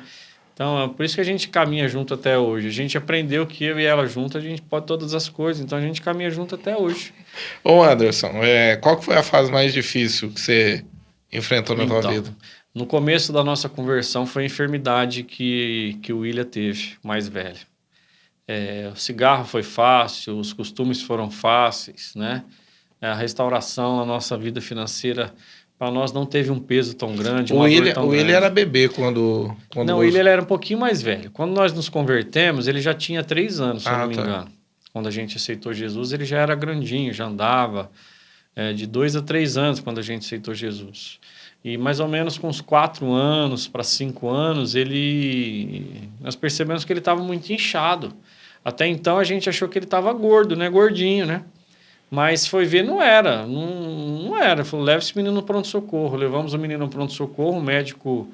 Então, é por isso que a gente caminha junto até hoje. A gente aprendeu que eu e ela junto, a gente pode todas as coisas. Então, a gente caminha junto até hoje. Ô, Anderson, qual que foi a fase mais difícil que você enfrentou na tua vida? No começo da nossa conversão foi a enfermidade que o William teve, mais velho. O cigarro foi fácil, os costumes foram fáceis, né? A restauração na nossa vida financeira, para nós, não teve um peso tão grande. O William era bebê quando não, o William era um pouquinho mais velho. Quando nós nos convertemos, ele já tinha 3 anos, se eu não me engano. Quando a gente aceitou Jesus, ele já era grandinho, já andava de 2 a 3 anos quando a gente aceitou Jesus. E mais ou menos com uns 4 anos para 5 anos, nós percebemos que ele estava muito inchado. Até então a gente achou que ele estava gordo, né? Gordinho, né? Mas foi ver, não era. Não era. Falou, leva esse menino no pronto-socorro. Levamos o menino no pronto-socorro, o médico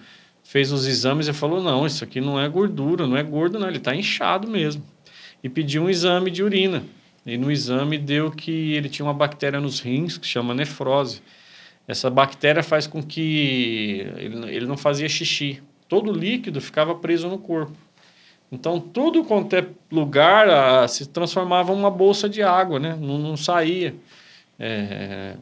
fez os exames e falou, não, isso aqui não é gordura, não é gordo, não, ele está inchado mesmo. E pediu um exame de urina. E no exame deu que ele tinha uma bactéria nos rins, que chama nefrose. Essa bactéria faz com que ele não fazia xixi. Todo o líquido ficava preso no corpo. Então, tudo quanto é lugar se transformava em uma bolsa de água, né? Não saía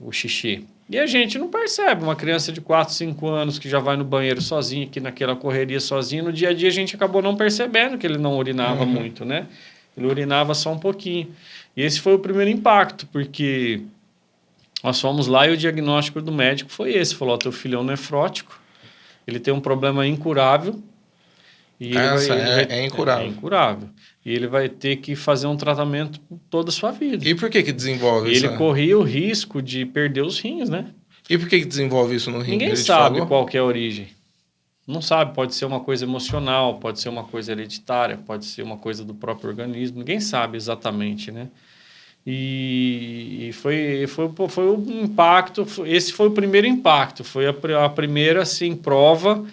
o xixi. E a gente não percebe. Uma criança de 4, 5 anos que já vai no banheiro sozinha, que naquela correria sozinha, no dia a dia a gente acabou não percebendo que ele não urinava muito, né? Ele urinava só um pouquinho. E esse foi o primeiro impacto, porque nós fomos lá e o diagnóstico do médico foi esse. Falou, teu filho é um nefrótico, ele tem um problema incurável. E é incurável. É incurável. E ele vai ter que fazer um tratamento por toda a sua vida. E por que desenvolve isso? Ele corria o risco de perder os rins, né? E por que desenvolve isso no rim? Ninguém sabe qual que é a origem. Não sabe, pode ser uma coisa emocional, pode ser uma coisa hereditária, pode ser uma coisa do próprio organismo. Ninguém sabe exatamente, né? E foi um impacto, esse foi o primeiro impacto, foi a primeira, assim, prova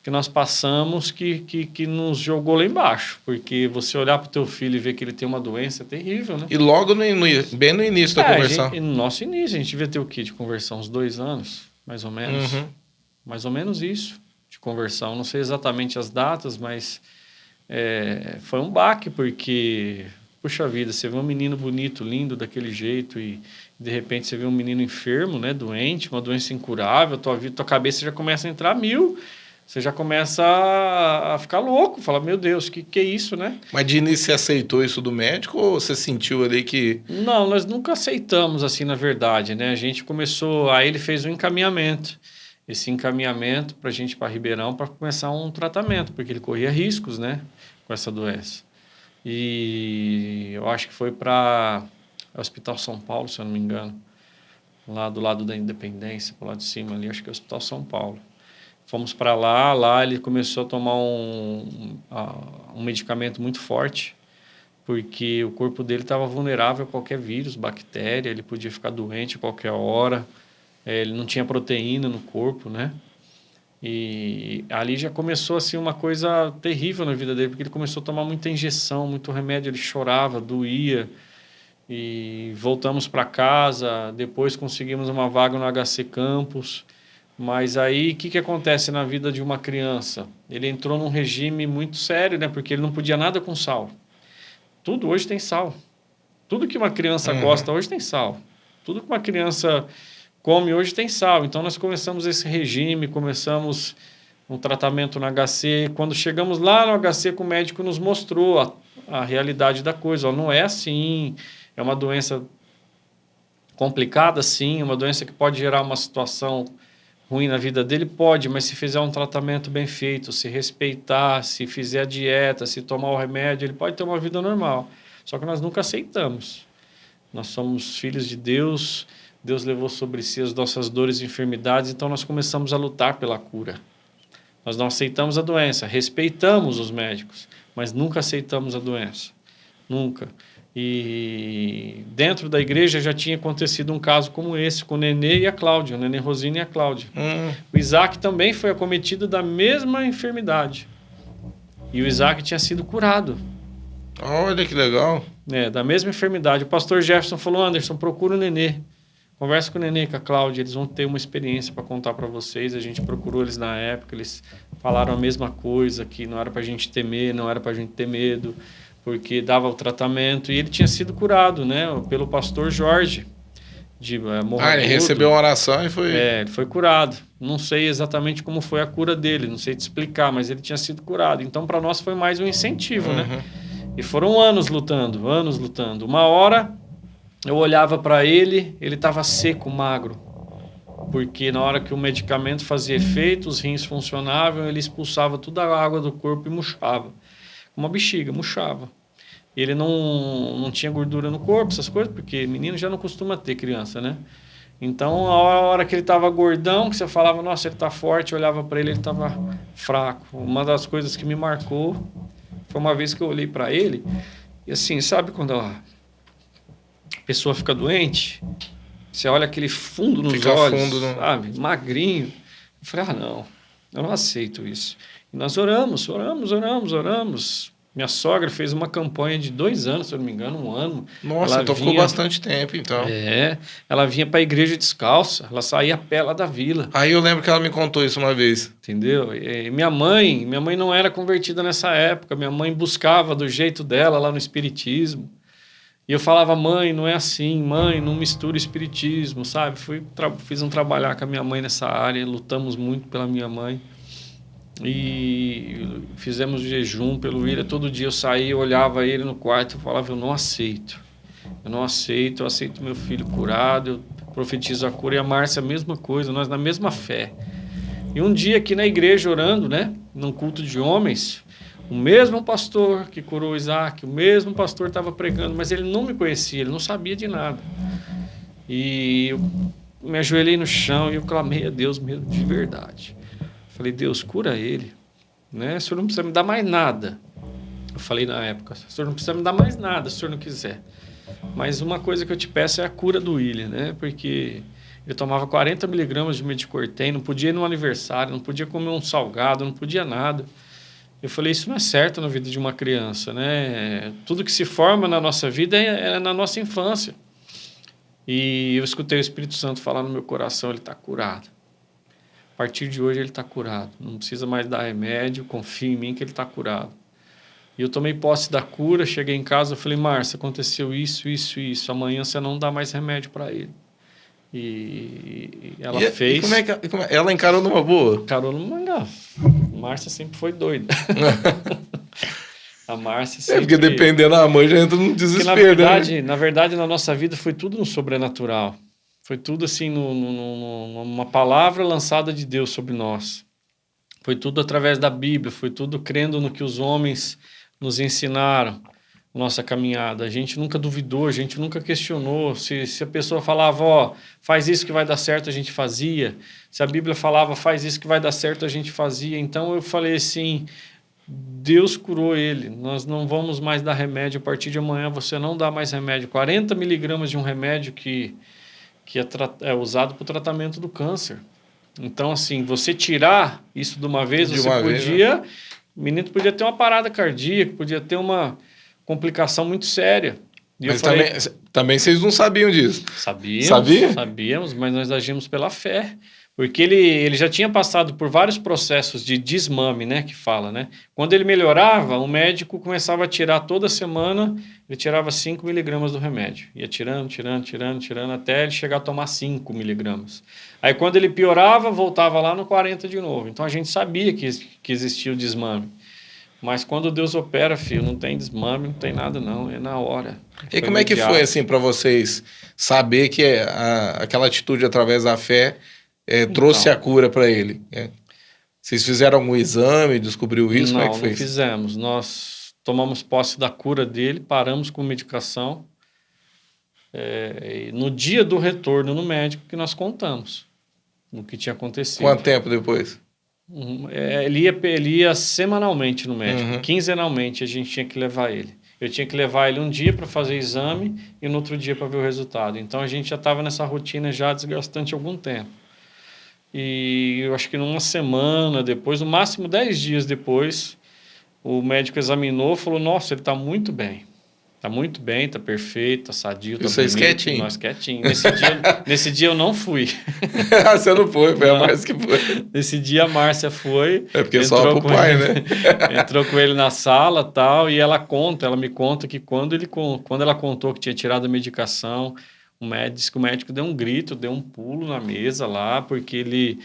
que nós passamos que nos jogou lá embaixo. Porque você olhar para o teu filho e ver que ele tem uma doença é terrível, né? E logo bem no início da conversão? No nosso início, a gente devia ter o quê de conversão? Uns 2 anos, mais ou menos. Mais ou menos isso, de conversão. Não sei exatamente as datas, mas foi um baque, porque, puxa vida, você vê um menino bonito, lindo, daquele jeito, e de repente você vê um menino enfermo, né, doente, uma doença incurável, tua cabeça já começa a entrar a mil. Você já começa a ficar louco, fala, meu Deus, que é isso, né? Mas de início você aceitou isso do médico ou você sentiu ali que... Não, nós nunca aceitamos assim, na verdade, né? A gente começou, aí ele fez um encaminhamento. Esse encaminhamento para a gente ir para Ribeirão para começar um tratamento, porque ele corria riscos, né? Com essa doença. E eu acho que foi para o Hospital São Paulo, se eu não me engano. Lá do lado da Independência, para o lado de cima ali, acho que é o Hospital São Paulo. Fomos para lá ele começou a tomar um medicamento muito forte, porque o corpo dele estava vulnerável a qualquer vírus, bactéria, ele podia ficar doente a qualquer hora, ele não tinha proteína no corpo, né? E ali já começou assim, uma coisa terrível na vida dele, porque ele começou a tomar muita injeção, muito remédio, ele chorava, doía, e voltamos para casa, depois conseguimos uma vaga no HC Campus. Mas aí, o que acontece na vida de uma criança? Ele entrou num regime muito sério, né? Porque ele não podia nada com sal. Tudo hoje tem sal. Tudo que uma criança gosta hoje tem sal. Tudo que uma criança come hoje tem sal. Então, nós começamos esse regime, começamos um tratamento no HC. Quando chegamos lá no HC, o médico nos mostrou a realidade da coisa. Ó, não é assim, é uma doença complicada, sim, uma doença que pode gerar uma situação ruim na vida dele? Pode, mas se fizer um tratamento bem feito, se respeitar, se fizer a dieta, se tomar o remédio, ele pode ter uma vida normal. Só que nós nunca aceitamos. Nós somos filhos de Deus, Deus levou sobre si as nossas dores e enfermidades, então nós começamos a lutar pela cura. Nós não aceitamos a doença, respeitamos os médicos, mas nunca aceitamos a doença. Nunca. E dentro da igreja já tinha acontecido um caso como esse, com o Nenê e a Cláudia, o Nenê Rosina e a Cláudia. O Isaac também foi acometido da mesma enfermidade. E o Isaac tinha sido curado. Olha que legal. Da mesma enfermidade. O pastor Jefferson falou, Anderson, procura o Nenê. Conversa com o Nenê, com a Cláudia, eles vão ter uma experiência para contar para vocês. A gente procurou eles na época, eles falaram a mesma coisa, que não era para a gente temer, não era para a gente ter medo, porque dava o tratamento. E ele tinha sido curado, né, pelo pastor Jorge. Ele recebeu uma oração e foi... ele foi curado. Não sei exatamente como foi a cura dele, não sei te explicar, mas ele tinha sido curado. Então, para nós foi mais um incentivo, né? E foram anos lutando, anos lutando. Uma hora... eu olhava para ele, ele estava seco, magro, porque na hora que o medicamento fazia efeito, os rins funcionavam, ele expulsava toda a água do corpo e murchava. Uma bexiga, murchava. Ele não tinha gordura no corpo, essas coisas, porque menino já não costuma ter, criança, né? Então, a hora que ele estava gordão, que você falava, nossa, ele está forte, eu olhava para ele, ele estava fraco. Uma das coisas que me marcou foi uma vez que eu olhei para ele, e assim, sabe quando a pessoa fica doente, você olha aquele fundo nos olhos, sabe, magrinho. Eu falei, não, eu não aceito isso. E nós oramos. Minha sogra fez uma campanha de 2 anos, se eu não me engano, 1 ano. Nossa, então ficou bastante tempo, então. Ela vinha para a igreja descalça, ela saía a pé lá da vila. Aí eu lembro que ela me contou isso uma vez. Entendeu? E minha mãe não era convertida nessa época, minha mãe buscava do jeito dela lá no espiritismo. E eu falava, mãe, não é assim, mãe, não mistura espiritismo, sabe? Fiz um trabalhar com a minha mãe nessa área, lutamos muito pela minha mãe. E fizemos jejum pelo William. Todo dia eu saía, olhava ele no quarto e falava, eu não aceito. Eu aceito meu filho curado, eu profetizo a cura. E a Márcia, a mesma coisa, nós na mesma fé. E um dia aqui na igreja, orando, né? Num culto de homens... o mesmo pastor que curou Isaac, o mesmo pastor estava pregando, mas ele não me conhecia, ele não sabia de nada. E eu me ajoelhei no chão e eu clamei a Deus mesmo, de verdade. Falei, Deus, cura ele, né? O senhor não precisa me dar mais nada. Eu falei na época, o senhor não precisa me dar mais nada se o senhor não quiser. Mas uma coisa que eu te peço é a cura do William, né? Porque ele tomava 40 miligramas de Medicorten, não podia ir no aniversário, não podia comer um salgado, não podia nada. Eu falei, isso não é certo na vida de uma criança, né? Tudo que se forma na nossa vida é na nossa infância. E eu escutei o Espírito Santo falar no meu coração, ele está curado. A partir de hoje ele está curado. Não precisa mais dar remédio, confia em mim que ele está curado. E eu tomei posse da cura, cheguei em casa, eu falei, Márcia, aconteceu isso. Amanhã você não dá mais remédio para ele. E ela fez... E como é que ela encarou numa boa? Encarou numa manga. Márcia sempre foi doida. A Márcia sempre... porque dependendo da mãe já entra num desespero. Na verdade, na nossa vida foi tudo no sobrenatural. Foi tudo assim, numa palavra lançada de Deus sobre nós. Foi tudo através da Bíblia, foi tudo crendo no que os homens nos ensinaram. Nossa caminhada, a gente nunca duvidou, a gente nunca questionou. Se a pessoa falava, faz isso que vai dar certo, a gente fazia. Se a Bíblia falava, faz isso que vai dar certo, a gente fazia. Então eu falei assim, Deus curou ele, nós não vamos mais dar remédio, a partir de amanhã você não dá mais remédio. 40 miligramas de um remédio que é usado para o tratamento do câncer. Então assim, você tirar isso de uma vez, o menino podia ter uma parada cardíaca, podia ter uma complicação muito séria. E mas também vocês não sabiam disso? Sabíamos, mas nós agimos pela fé. Porque ele já tinha passado por vários processos de desmame, né, que fala, né? Quando ele melhorava, o médico começava a tirar toda semana, ele tirava 5 miligramas do remédio. Ia tirando, até ele chegar a tomar 5 miligramas. Aí quando ele piorava, voltava lá no 40 de novo. Então a gente sabia que existia o desmame. Mas quando Deus opera, filho, não tem desmame, não tem nada não, é na hora. E como é que foi assim para vocês saber que aquela atitude através da fé trouxe Então, a cura para ele? Vocês fizeram algum exame, descobriu isso? Como é que foi não isso? fizemos. Nós tomamos posse da cura dele, paramos com medicação. E no dia do retorno no médico que nós contamos o que tinha acontecido. Quanto tempo depois? Ele ia semanalmente no médico, Uhum. quinzenalmente a gente tinha que levar ele. Eu tinha que levar ele um dia para fazer exame e no outro dia para ver o resultado. Então a gente já estava nessa rotina já desgastante há algum tempo. E eu acho que numa semana depois, no máximo 10 dias depois, o médico examinou e falou: Nossa, ele está muito bem. Tá muito bem, tá perfeito, tá sadio, tá Vocês bonito. quietinho. Nós quietinho. Nesse dia eu não fui. Você não foi a Não. Márcia que foi. Nesse dia a Márcia foi. É porque só pro pai, ele, né? entrou com ele na sala tal, e ela me conta que quando ela contou que tinha tirado a medicação, o médico disse que o médico deu um grito, deu um pulo na mesa lá, porque ele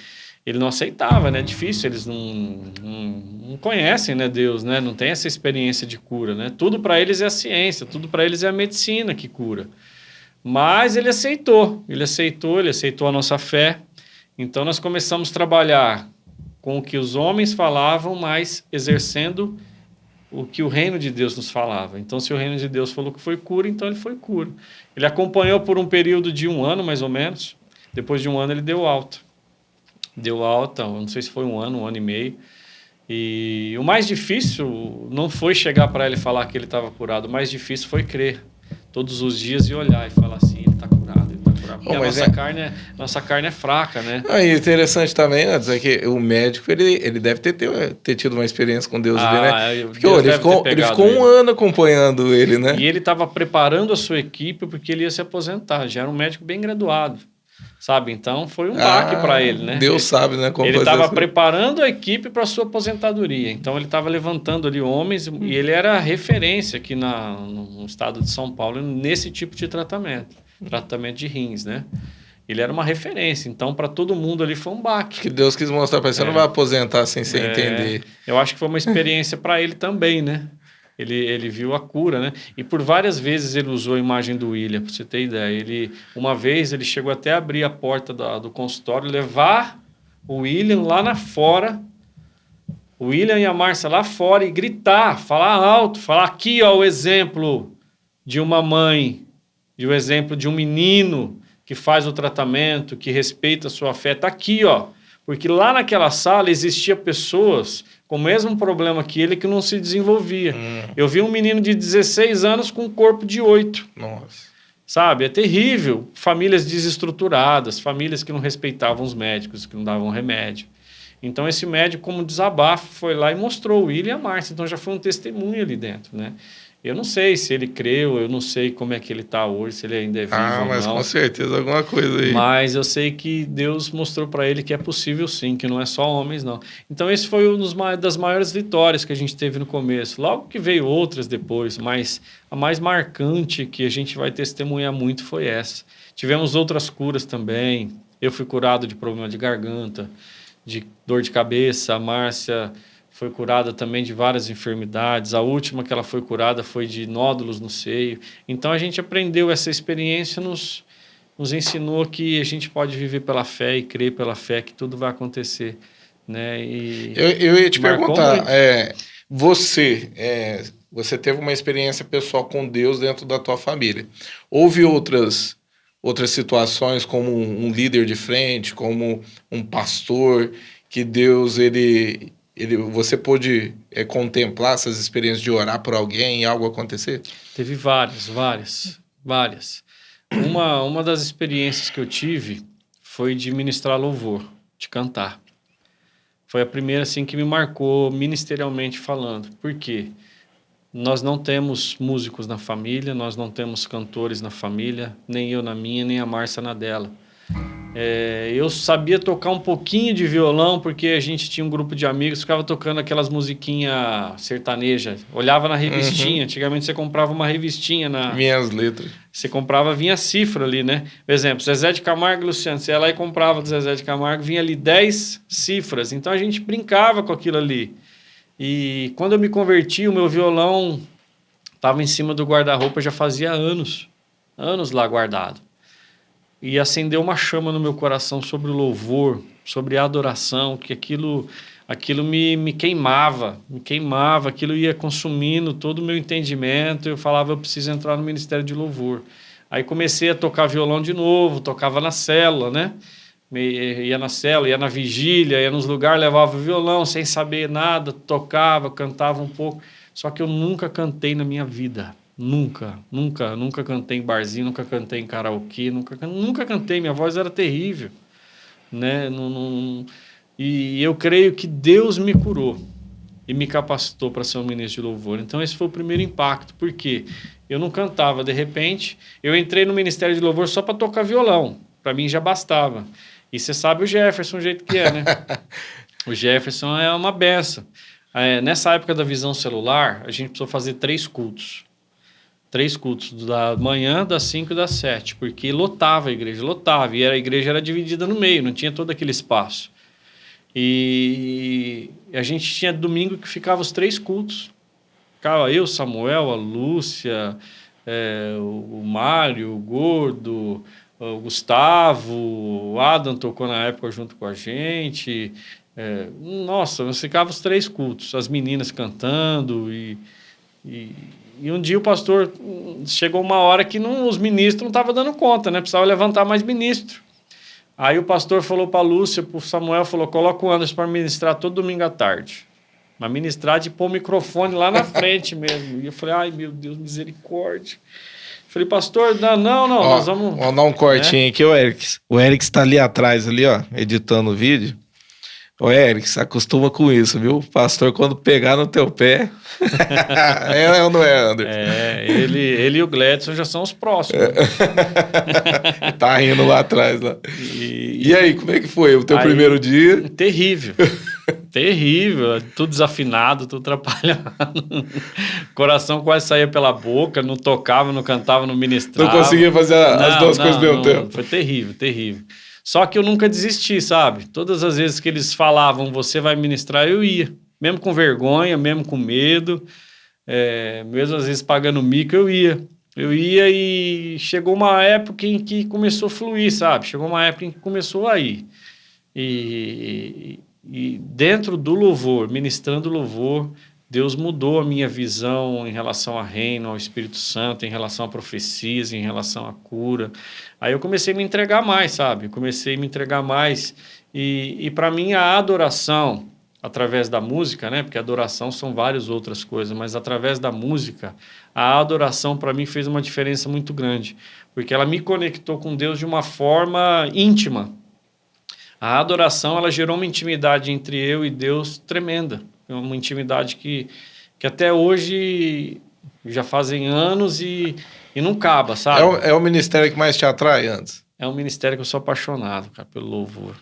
não aceitava, né? É difícil, eles não conhecem, né, Deus, né? Não tem essa experiência de cura, né? Tudo para eles é a ciência, tudo para eles é a medicina que cura. Mas ele aceitou a nossa fé. Então nós começamos a trabalhar com o que os homens falavam, mas exercendo o que o reino de Deus nos falava. Então, se o reino de Deus falou que foi cura, então ele foi cura. Ele acompanhou por um período de 1 ano, mais ou menos. Depois de 1 ano, ele deu alta. Deu alta, não sei se foi 1 ano e meio. E o mais difícil não foi chegar para ele e falar que ele estava curado. O mais difícil foi crer todos os dias e olhar e falar assim, ele está curado, ele está curado. Porque nossa carne é fraca, né? Aí, interessante também, né, dizer que o médico, ele deve ter tido uma experiência com Deus ali, né? Porque Deus ele ficou 1 ano acompanhando ele, né? E ele estava preparando a sua equipe porque ele ia se aposentar. Já era um médico bem graduado, sabe? Então, foi um baque para ele, né? Deus sabe, né? Ele estava preparando a equipe para a sua aposentadoria. Então, ele estava levantando ali homens e ele era referência aqui no estado de São Paulo nesse tipo de tratamento de rins, né? Ele era uma referência. Então, para todo mundo ali foi um baque. Que Deus quis mostrar para você, não vai aposentar sem você entender. Eu acho que foi uma experiência para ele também, né? Ele viu a cura, né? E por várias vezes ele usou a imagem do William, para você ter ideia. Uma vez ele chegou até a abrir a porta do consultório, levar o William lá na fora, o William e a Márcia lá fora, e gritar, falar alto, falar aqui, ó, o exemplo de uma mãe, o exemplo de um menino que faz o tratamento, que respeita a sua fé, está aqui, ó. Porque lá naquela sala existia pessoas com o mesmo problema que ele que não se desenvolvia. Eu vi um menino de 16 anos com um corpo de 8. Nossa. Sabe? É terrível. Famílias desestruturadas, famílias que não respeitavam os médicos, que não davam remédio. Então esse médico, como desabafo, foi lá e mostrou o William e a Márcia. Então já foi um testemunho ali dentro, né? Eu não sei se ele creu, eu não sei como é que ele está hoje, se ele ainda é vivo ou não. Mas com certeza alguma coisa aí. Mas eu sei que Deus mostrou para ele que é possível sim, que não é só homens, não. Então esse foi uma das maiores vitórias que a gente teve no começo. Logo que veio outras depois, mas a mais marcante que a gente vai testemunhar muito foi essa. Tivemos outras curas também. Eu fui curado de problema de garganta, de dor de cabeça. A Márcia foi curada também de várias enfermidades. A última que ela foi curada foi de nódulos no seio. Então a gente aprendeu essa experiência, nos ensinou que a gente pode viver pela fé e crer pela fé que tudo vai acontecer, né? E eu ia te perguntar, muito. Você teve uma experiência pessoal com Deus dentro da tua família. Houve outras situações como um líder de frente, como um pastor, que Deus, você pôde contemplar essas experiências de orar por alguém e algo acontecer? Teve várias. Uma das experiências que eu tive foi de ministrar louvor, de cantar. Foi a primeira assim, que me marcou ministerialmente falando. Por quê? Nós não temos músicos na família, nós não temos cantores na família, nem eu na minha, nem a Márcia na dela. Eu sabia tocar um pouquinho de violão, porque a gente tinha um grupo de amigos, ficava tocando aquelas musiquinhas sertanejas. Olhava na revistinha, antigamente você comprava uma revistinha Vinha as letras. Você comprava, vinha a cifra ali, né? Por exemplo, Zezé de Camargo e Luciano, você ia lá e comprava do Zezé de Camargo, vinha ali 10 cifras. Então a gente brincava com aquilo ali. E quando eu me converti, o meu violão estava em cima do guarda-roupa já fazia anos lá guardado. e acendeu uma chama no meu coração sobre o louvor, sobre a adoração, que aquilo me queimava, aquilo ia consumindo todo o meu entendimento. Eu falava, eu preciso entrar no ministério de louvor. Aí comecei a tocar violão de novo, tocava na célula, né? Ia na célula, ia na vigília, ia nos lugares, levava o violão sem saber nada, tocava, cantava um pouco. Só que eu nunca cantei na minha vida. Nunca cantei em barzinho, nunca cantei em karaokê, nunca cantei. Minha voz era terrível, né? E eu creio que Deus me curou e me capacitou para ser um ministro de louvor. Então esse foi o primeiro impacto, porque eu não cantava. De repente, eu entrei no ministério de louvor só para tocar violão. Para mim já bastava. E você sabe o Jefferson, o jeito que é, né? O Jefferson é uma benção. Nessa época da visão celular, a gente precisou fazer 3 cultos. 3 cultos, da manhã, das 5 e das 7, porque lotava a igreja, lotava. E a igreja era dividida no meio, não tinha todo aquele espaço. E a gente tinha domingo que ficava os 3 cultos. Ficava eu, Samuel, a Lúcia, o Mário, o Gordo, o Gustavo, o Adam tocou na época junto com a gente. Nossa, nós ficava os 3 cultos, as meninas cantando. E um dia o pastor, chegou uma hora que os ministros não estavam dando conta, né? Precisava levantar mais ministro. Aí o pastor falou para a Lúcia, para o Samuel, falou, coloca o Anderson para ministrar todo domingo à tarde. Mas ministrar de pôr o microfone lá na frente mesmo. E eu falei, ai meu Deus, misericórdia. Falei, pastor, não, nós vamos... Vamos dar um cortinho aqui, o Eric. O Eric está ali atrás, ali, ó, editando o vídeo. Ô, Eric, se acostuma com isso, viu? O pastor, quando pegar no teu pé... é ou não é, Anderson? Ele e o Gledson já são os próximos. Tá rindo lá atrás. Lá. E aí, como é que foi o teu primeiro dia? Terrível. Terrível. Tudo desafinado, tudo atrapalhado. Coração quase saía pela boca, não tocava, não cantava, não ministrava. Não conseguia fazer as duas coisas ao mesmo tempo. Foi terrível, terrível. Só que eu nunca desisti, sabe? Todas as vezes que eles falavam, você vai ministrar, eu ia. Mesmo com vergonha, mesmo com medo, mesmo às vezes pagando mico, eu ia. Eu ia e chegou uma época em que começou a fluir, sabe? Chegou uma época em que começou a ir. E dentro do louvor, ministrando louvor, Deus mudou a minha visão em relação ao reino, ao Espírito Santo, em relação a profecias, em relação à cura. Aí eu comecei a me entregar mais, sabe? Comecei a me entregar mais. E para mim, a adoração, através da música, né? Porque adoração são várias outras coisas, mas através da música, a adoração para mim fez uma diferença muito grande, porque ela me conectou com Deus de uma forma íntima. A adoração, ela gerou uma intimidade entre eu e Deus tremenda. Uma intimidade que até hoje já fazem anos e não acaba, sabe? É o ministério que mais te atrai antes? É um ministério que eu sou apaixonado, cara, pelo louvor.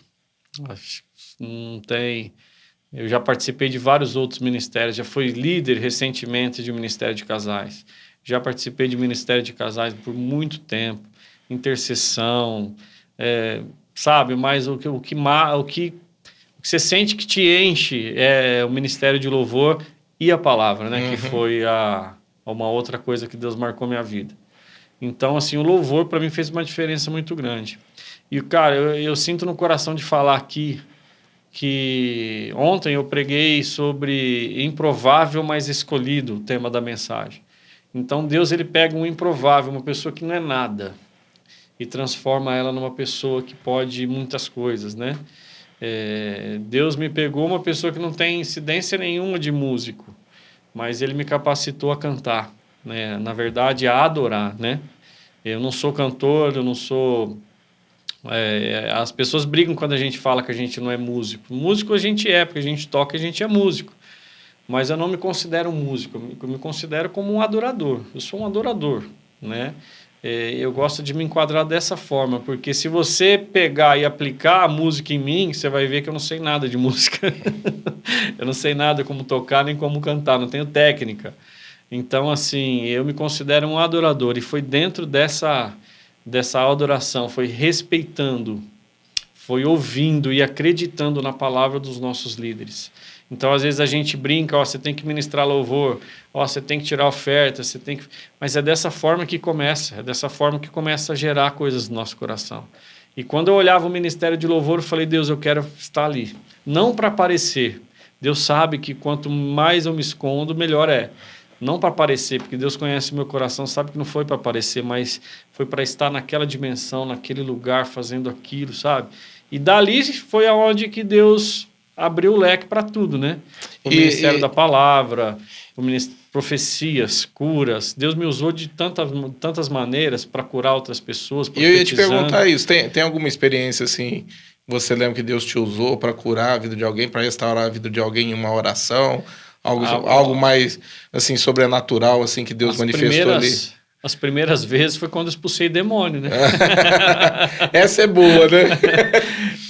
Não tem... Eu já participei de vários outros ministérios, já fui líder recentemente de um ministério de casais. Já participei de ministério de casais por muito tempo, intercessão, sabe? Mas o que você sente que te enche é o ministério de louvor e a palavra, né? Uhum. Que foi uma outra coisa que Deus marcou minha vida. Então, assim, o louvor para mim fez uma diferença muito grande. E, cara, eu sinto no coração de falar aqui que ontem eu preguei sobre improvável, mas escolhido, o tema da mensagem. Então, Deus, ele pega um improvável, uma pessoa que não é nada, e transforma ela numa pessoa que pode muitas coisas, né? Deus me pegou uma pessoa que não tem incidência nenhuma de músico, mas ele me capacitou a cantar, né? Na verdade, a adorar, né? Eu não sou cantor, eu não sou... as pessoas brigam quando a gente fala que a gente não é músico. Músico a gente é, porque a gente toca e a gente é músico. Mas eu não me considero músico, eu me considero como um adorador. Eu sou um adorador, né? Eu gosto de me enquadrar dessa forma, porque se você pegar e aplicar a música em mim, você vai ver que eu não sei nada de música. Eu não sei nada como tocar nem como cantar, não tenho técnica. Então, assim, eu me considero um adorador, e foi dentro dessa adoração, foi respeitando, foi ouvindo e acreditando na palavra dos nossos líderes. Então, às vezes, a gente brinca, ó, você tem que ministrar louvor, ó, você tem que tirar oferta, você tem que... Mas é dessa forma que começa, é dessa forma que começa a gerar coisas no nosso coração. E quando eu olhava o ministério de louvor, eu falei, Deus, eu quero estar ali. Não para aparecer. Deus sabe que quanto mais eu me escondo, melhor é. Não para aparecer, porque Deus conhece o meu coração, sabe que não foi para aparecer, mas foi para estar naquela dimensão, naquele lugar, fazendo aquilo, sabe? E dali foi aonde que Deus abriu o leque para tudo, né? O ministério da palavra, profecias, curas. Deus me usou de tantas maneiras para curar outras pessoas, E eu ia te profetizando. perguntar isso, tem alguma experiência assim, você lembra que Deus te usou para curar a vida de alguém, para restaurar a vida de alguém em uma oração? Algo mais, assim, sobrenatural, assim, que Deus manifestou ali? As primeiras vezes foi quando eu expulsei demônio, né? Essa é boa, né?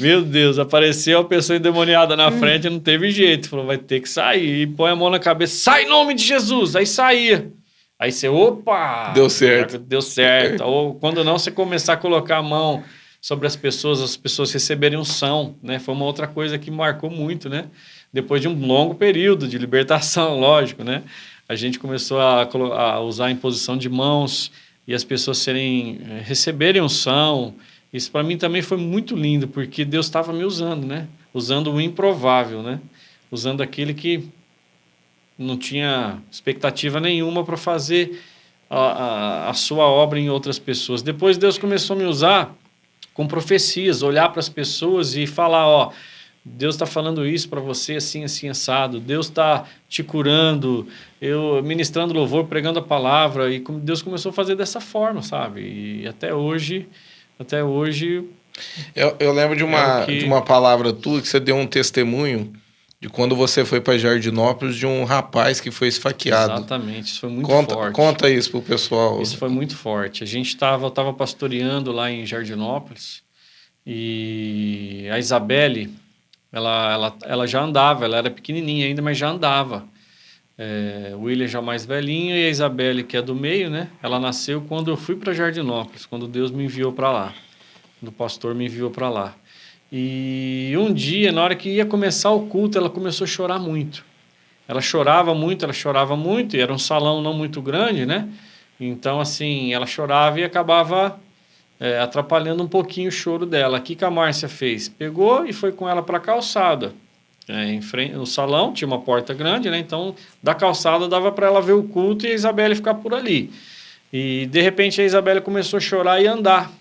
Meu Deus, apareceu a pessoa endemoniada na frente, não teve jeito. Falou, vai ter que sair. E põe a mão na cabeça, sai em nome de Jesus. Aí saía. Aí você, opa! Deu certo. Deu certo. Ou quando não, você começar a colocar a mão sobre as pessoas receberem unção, né? Foi uma outra coisa que marcou muito, né? Depois de um longo período de libertação, lógico, né? A gente começou a usar a imposição de mãos e as pessoas receberem unção. Isso para mim também foi muito lindo, porque Deus estava me usando, né? Usando o improvável, né? Usando aquele que não tinha expectativa nenhuma para fazer a sua obra em outras pessoas. Depois Deus começou a me usar com profecias, olhar para as pessoas e falar, ó, Deus está falando isso para você assim, assim, assado. Deus está te curando, eu ministrando louvor, pregando a palavra. E Deus começou a fazer dessa forma, sabe? E até hoje eu lembro de uma palavra tua que você deu um testemunho de quando você foi para Jardinópolis de um rapaz que foi esfaqueado. Exatamente, isso foi muito forte. Conta isso pro pessoal. Isso foi muito forte. Eu estava pastoreando lá em Jardinópolis e a Isabelle, ela já andava, ela era pequenininha ainda, mas já andava. O William já mais velhinho e a Isabelle, que é do meio, né? Ela nasceu quando eu fui para Jardinópolis, quando Deus me enviou para lá, quando o pastor me enviou para lá. E um dia, na hora que ia começar o culto, ela começou a chorar muito. Ela chorava muito, e era um salão não muito grande, né? Então, assim, ela chorava e acabava atrapalhando um pouquinho o choro dela. O que a Márcia fez? Pegou e foi com ela para a calçada. Em frente, no salão tinha uma porta grande, né? Então, da calçada dava para ela ver o culto e a Isabelle ficar por ali. E, de repente, a Isabelle começou a chorar e andar.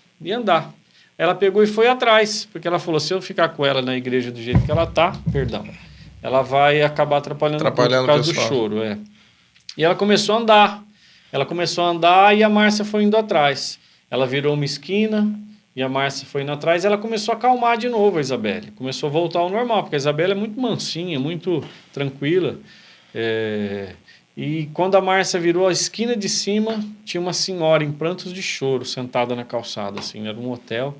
Ela pegou e foi atrás, porque ela falou, se eu ficar com ela na igreja do jeito que ela tá, ela vai acabar atrapalhando por causa do choro. E ela começou a andar. E a Márcia foi indo atrás. Ela virou uma esquina e a Márcia foi indo atrás. Ela começou a acalmar de novo a Isabelle. Começou a voltar ao normal, porque a Isabelle é muito mansinha, muito tranquila. E quando a Márcia virou a esquina de cima, tinha uma senhora em prantos de choro, sentada na calçada, assim, era um hotel.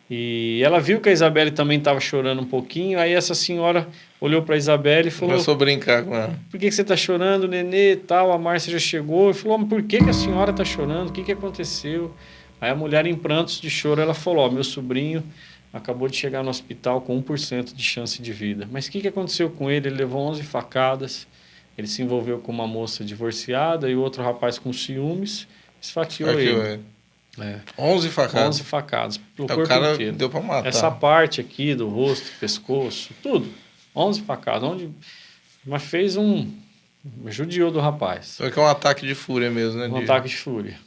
E ela viu que a Isabelle também estava chorando um pouquinho, aí essa senhora olhou para a Isabelle e falou... Começou a brincar com ela. Por que você está chorando, nenê, e tal? A Márcia já chegou e falou, mas por que a senhora está chorando? O que aconteceu? Aí a mulher em prantos de choro, ela falou, meu sobrinho acabou de chegar no hospital com 1% de chance de vida. Mas o que aconteceu com ele? Ele levou 11 facadas... Ele se envolveu com uma moça divorciada e o outro rapaz com ciúmes esfaqueou ele. 11 facadas? 11 facadas. O cara inteiro. Deu para matar. Essa parte aqui do rosto, pescoço, tudo. 11 facadas. Mas fez judiou do rapaz. Só que é um ataque de fúria mesmo, né? Ataque de fúria.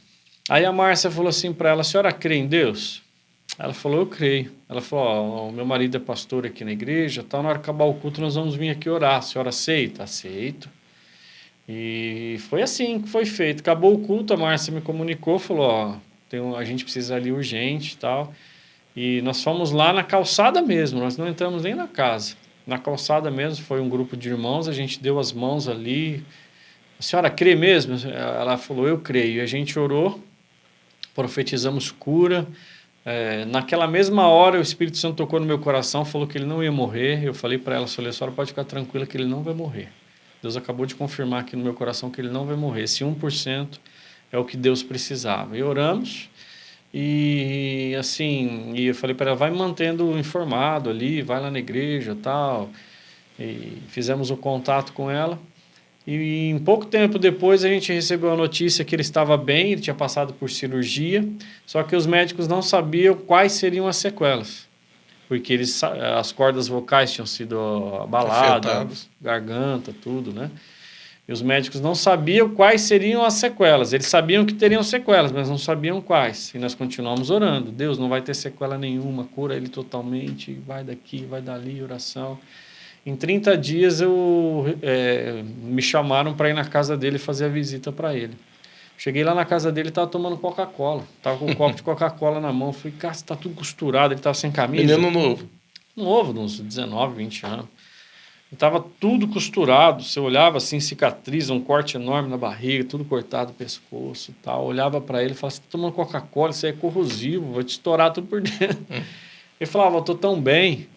Aí a Márcia falou assim para ela, a senhora crê em Deus? Ela falou, eu creio. Ela falou, meu marido é pastor aqui na igreja, tá, na hora de acabar o culto nós vamos vir aqui orar. A senhora aceita? Aceito. E foi assim que foi feito. Acabou o culto, a Márcia me comunicou, falou, a gente precisa ali urgente e tal. E nós fomos lá na calçada mesmo, nós não entramos nem na casa. Na calçada mesmo, foi um grupo de irmãos, a gente deu as mãos ali. A senhora crê mesmo? Ela falou, eu creio. E a gente orou, profetizamos cura. Naquela mesma hora, o Espírito Santo tocou no meu coração, falou que ele não ia morrer. Eu falei para ela, a senhora pode ficar tranquila que ele não vai morrer. Deus acabou de confirmar aqui no meu coração que ele não vai morrer. Esse 1% é o que Deus precisava. E oramos, e assim, eu falei para ela, vai me mantendo informado ali, vai lá na igreja e tal. E fizemos o contato com ela. E em pouco tempo depois a gente recebeu a notícia que ele estava bem, ele tinha passado por cirurgia, só que os médicos não sabiam quais seriam as sequelas, porque as cordas vocais tinham sido abaladas, garganta, tudo, né? E os médicos não sabiam quais seriam as sequelas. Eles sabiam que teriam sequelas, mas não sabiam quais. E nós continuamos orando. Deus, não vai ter sequela nenhuma, cura ele totalmente, vai daqui, vai dali, oração. Em 30 dias me chamaram para ir na casa dele fazer a visita para ele. Cheguei lá na casa dele e estava tomando Coca-Cola. Estava com um copo de Coca-Cola na mão. Falei, cara, você está tudo costurado. Ele estava sem camisa. Menino novo. Novo, de uns 19, 20 anos. Estava tudo costurado. Você olhava assim, cicatriz, um corte enorme na barriga, tudo cortado no pescoço e tal. Olhava para ele e falava, você está tomando Coca-Cola, isso aí é corrosivo, vai te estourar tudo por dentro. Ele falava, eu estou tão bem.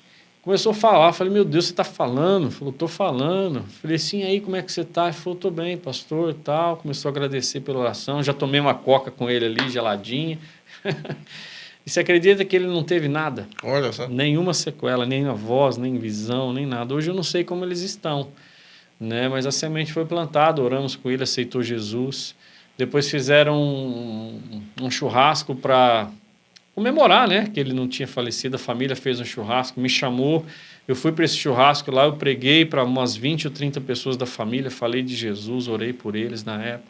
Começou a falar, falei, meu Deus, você está falando? Ele falou, estou falando. Falei, sim, aí, como é que você está? Ele falou, estou bem, pastor, e tal. Começou a agradecer pela oração, já tomei uma coca com ele ali, geladinha. E você acredita que ele não teve nada? Olha só. Nenhuma sequela, nem na voz, nem visão, nem nada. Hoje eu não sei como eles estão, né? Mas a semente foi plantada, oramos com ele, aceitou Jesus. Depois fizeram um churrasco para comemorar, né, que ele não tinha falecido. A família fez um churrasco, me chamou, eu fui para esse churrasco lá, eu preguei para umas 20 ou 30 pessoas da família, falei de Jesus, orei por eles na época.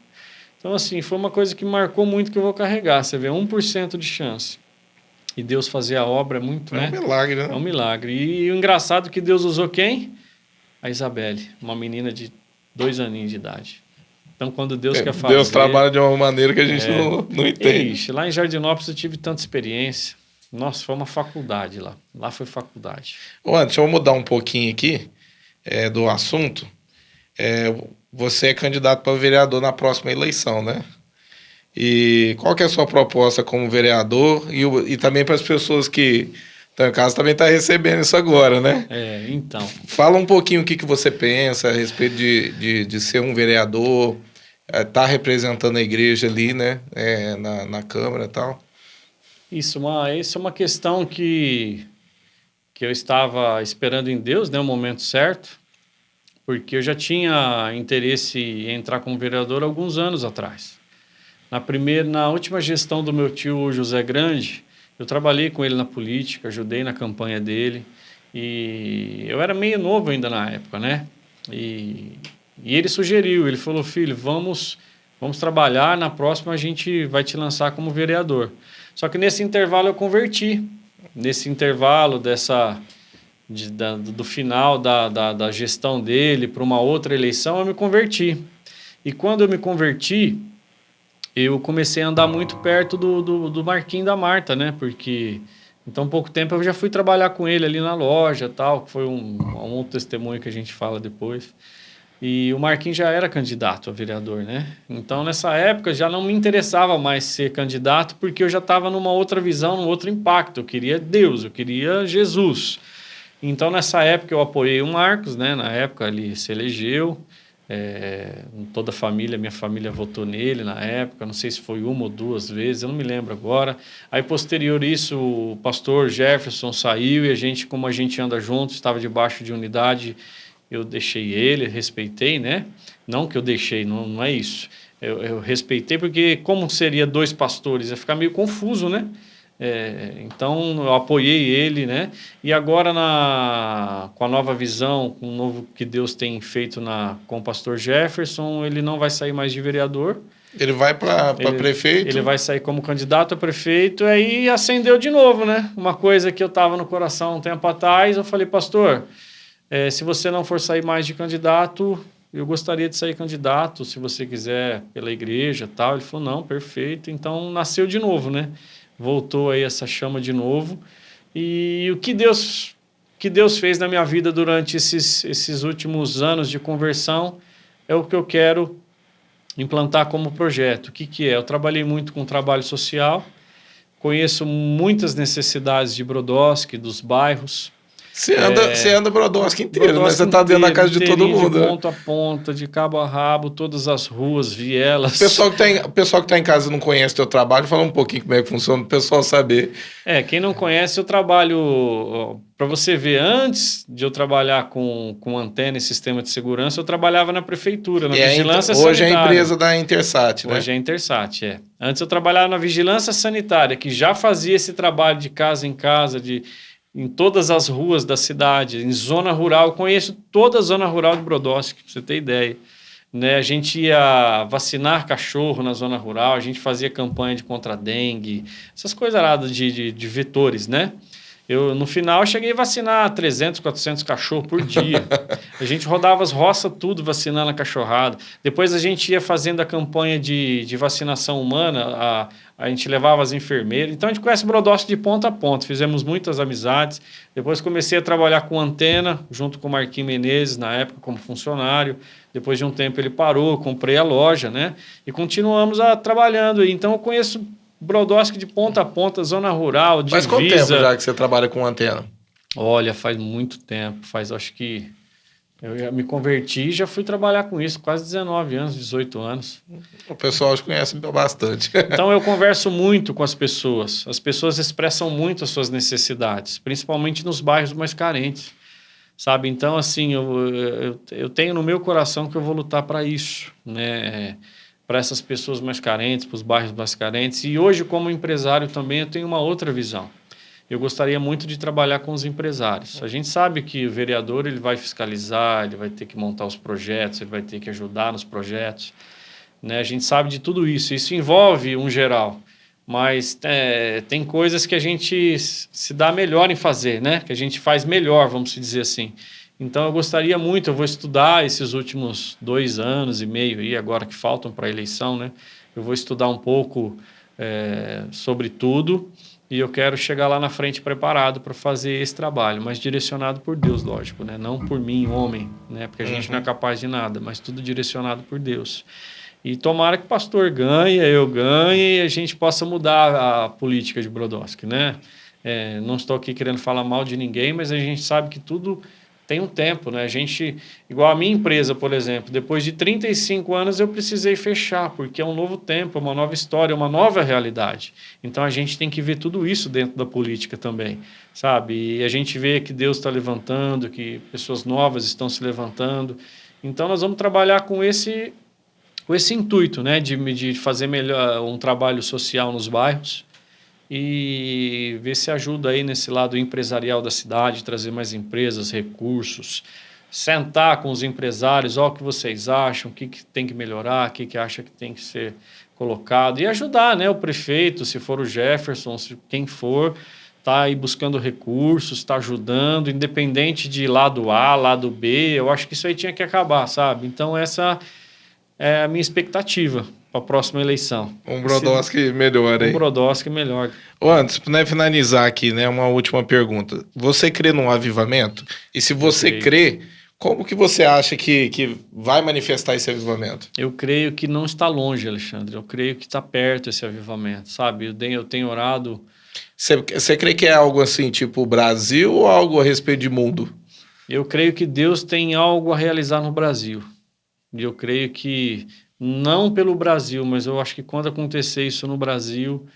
Então, assim, foi uma coisa que marcou muito, que eu vou carregar. Você vê, 1% de chance. E Deus fazer a obra é muito, né? É um milagre, né? É um milagre. E o engraçado é que Deus usou quem? A Isabelle, uma menina de 2 aninhos de idade. Então, quando Deus quer fazer... Deus trabalha de uma maneira que a gente não entende. Ixi, lá em Jardinópolis eu tive tanta experiência. Nossa, foi uma faculdade lá. Lá foi faculdade. Deixa eu mudar um pouquinho aqui do assunto. Você é candidato para vereador na próxima eleição, né? E qual que é a sua proposta como vereador? E também para as pessoas que estão em casa também estão recebendo isso agora, né? Então... Fala um pouquinho o que você pensa a respeito de ser um vereador, tá representando a igreja ali, né? Na Câmara e tal. Isso é uma questão que eu estava esperando em Deus, né? O momento certo, porque eu já tinha interesse em entrar como vereador há alguns anos atrás. Na última gestão do meu tio José Grande, eu trabalhei com ele na política, ajudei na campanha dele, e eu era meio novo ainda na época, né? E ele sugeriu, ele falou, filho, vamos trabalhar, na próxima a gente vai te lançar como vereador. Só que nesse intervalo eu converti, nesse intervalo do final da gestão dele para uma outra eleição, eu me converti. E quando eu me converti, eu comecei a andar muito perto do Marquinhos da Marta, né? Porque, então, pouco tempo eu já fui trabalhar com ele ali na loja, tal, que foi um outro testemunho que a gente fala depois. E o Marquinhos já era candidato a vereador, né? Então, nessa época, já não me interessava mais ser candidato, porque eu já estava numa outra visão, num outro impacto. Eu queria Deus, eu queria Jesus. Então, nessa época, eu apoiei o Marcos, né? Na época, ele se elegeu. Toda a família, minha família votou nele na época, não sei se foi 1 ou 2 vezes, eu não me lembro agora. Aí, posterior isso, o pastor Jefferson saiu e a gente, como a gente anda junto, estava debaixo de unidade, eu deixei ele, respeitei, né? Não que eu deixei, não é isso. Eu respeitei porque como seria 2 pastores, ia ficar meio confuso, né? Então, eu apoiei ele, né? E agora, com a nova visão, com o novo que Deus tem feito com o pastor Jefferson, ele não vai sair mais de vereador. Ele vai para prefeito? Ele vai sair como candidato a prefeito, aí acendeu de novo, né? Uma coisa que eu estava no coração um tempo atrás, eu falei, pastor, se você não for sair mais de candidato, eu gostaria de sair candidato, se você quiser, pela igreja e tal. Ele falou, não, perfeito. Então, nasceu de novo, né? Voltou aí essa chama de novo. E o que Deus fez na minha vida durante esses últimos anos de conversão é o que eu quero implantar como projeto. O que é? Eu trabalhei muito com trabalho social, conheço muitas necessidades de Brodowski, dos bairros, Você anda Brodowski inteiro, né? Brodowski Você tá dentro da casa de todo inteirinho, mundo. de Né? ponta a ponta, de cabo a rabo, todas as ruas, vielas. O pessoal que tá em casa e não conhece teu trabalho, fala um pouquinho como é que funciona, o pessoal saber. Quem não conhece, eu trabalho, para você ver, antes de eu trabalhar com antena e sistema de segurança, eu trabalhava na prefeitura, na vigilância hoje sanitária. é a empresa da Intersat, né? Hoje é a Intersat, é. Antes eu trabalhava na vigilância sanitária, que já fazia esse trabalho de casa em casa, em todas as ruas da cidade, em zona rural. Eu conheço toda a zona rural de Brodowski, para você ter ideia. Né? A gente ia vacinar cachorro na zona rural, a gente fazia campanha de contra a dengue, essas coisas lá de vetores, né? No final, eu cheguei a vacinar 300, 400 cachorros por dia. A gente rodava as roças tudo vacinando a cachorrada. Depois a gente ia fazendo a campanha de vacinação humana, a gente levava as enfermeiras. Então a gente conhece Brodowski de ponta a ponta, fizemos muitas amizades. Depois comecei a trabalhar com antena, junto com o Marquinhos Menezes, na época, como funcionário. Depois de um tempo ele parou, comprei a loja, né? E continuamos trabalhando. Então eu conheço Brodowski de ponta a ponta, zona rural, divisa. Faz quanto tempo já que você trabalha com antena? Olha, faz muito tempo. Acho que eu já me converti e já fui trabalhar com isso, quase 19 anos, 18 anos. O pessoal te conhece bastante. Então eu converso muito com as pessoas. As pessoas expressam muito as suas necessidades, principalmente nos bairros mais carentes. Sabe? Então, assim, eu tenho no meu coração que eu vou lutar para isso, né? Para essas pessoas mais carentes, para os bairros mais carentes. E hoje, como empresário também, eu tenho uma outra visão. Eu gostaria muito de trabalhar com os empresários. A gente sabe que o vereador ele vai fiscalizar, ele vai ter que montar os projetos, ele vai ter que ajudar nos projetos. Né? A gente sabe de tudo isso. Isso envolve um geral. Mas tem coisas que a gente se dá melhor em fazer, né? Que a gente faz melhor, vamos dizer assim. Então, eu gostaria muito, eu vou estudar esses últimos 2 anos e meio, aí, agora que faltam para a eleição, né? Eu vou estudar um pouco sobre tudo e eu quero chegar lá na frente preparado para fazer esse trabalho, mas direcionado por Deus, lógico, né? Não por mim, homem, né? Porque a gente não é capaz de nada, mas tudo direcionado por Deus. E tomara que o pastor ganhe, eu ganhe e a gente possa mudar a política de Brodowski, né? Não estou aqui querendo falar mal de ninguém, mas a gente sabe que tudo tem um tempo, né? A gente, igual a minha empresa, por exemplo, depois de 35 anos eu precisei fechar, porque é um novo tempo, uma nova história, uma nova realidade. Então a gente tem que ver tudo isso dentro da política também, sabe? E a gente vê que Deus está levantando, que pessoas novas estão se levantando. Então nós vamos trabalhar com esse intuito, né? De fazer melhor um trabalho social nos bairros e ver se ajuda aí nesse lado empresarial da cidade, trazer mais empresas, recursos, sentar com os empresários, o que vocês acham, o que tem que melhorar, o que acha que tem que ser colocado, e ajudar, né, o prefeito, se for o Jefferson, se quem for, tá aí buscando recursos, está ajudando, independente de lado A, lado B, eu acho que isso aí tinha que acabar, sabe? Então essa é a minha expectativa para a próxima eleição. Um Brodowski melhor aí. Um Brodowski melhor. Antes, para finalizar aqui, né, uma última pergunta. Você crê num avivamento? E se você crê, como que você acha que vai manifestar esse avivamento? Eu creio que não está longe, Alexandre. Eu creio que está perto esse avivamento, sabe? Eu tenho orado... Você crê que é algo assim, tipo Brasil, ou algo a respeito de mundo? Eu creio que Deus tem algo a realizar no Brasil. E eu creio que, não pelo Brasil, mas eu acho que quando acontecer isso no Brasil,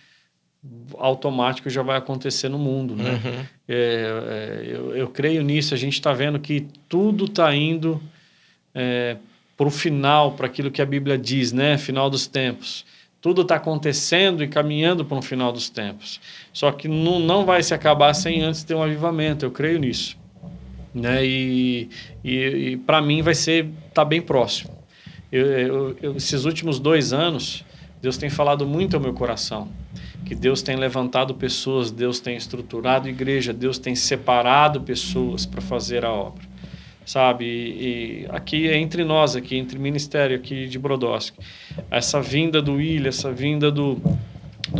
automático já vai acontecer no mundo, né? Eu creio nisso. A gente está vendo que tudo está indo para o final, para aquilo que a Bíblia diz, né? Final dos tempos. Tudo está acontecendo e caminhando para um final dos tempos. Só que não vai se acabar sem antes ter um avivamento. Eu creio nisso. Né? E para mim tá bem próximo. Esses últimos 2 anos, Deus tem falado muito ao meu coração, que Deus tem levantado pessoas, Deus tem estruturado igreja, Deus tem separado pessoas para fazer a obra, sabe? E aqui entre nós, aqui entre ministério aqui de Brodowski, essa vinda do William, essa vinda do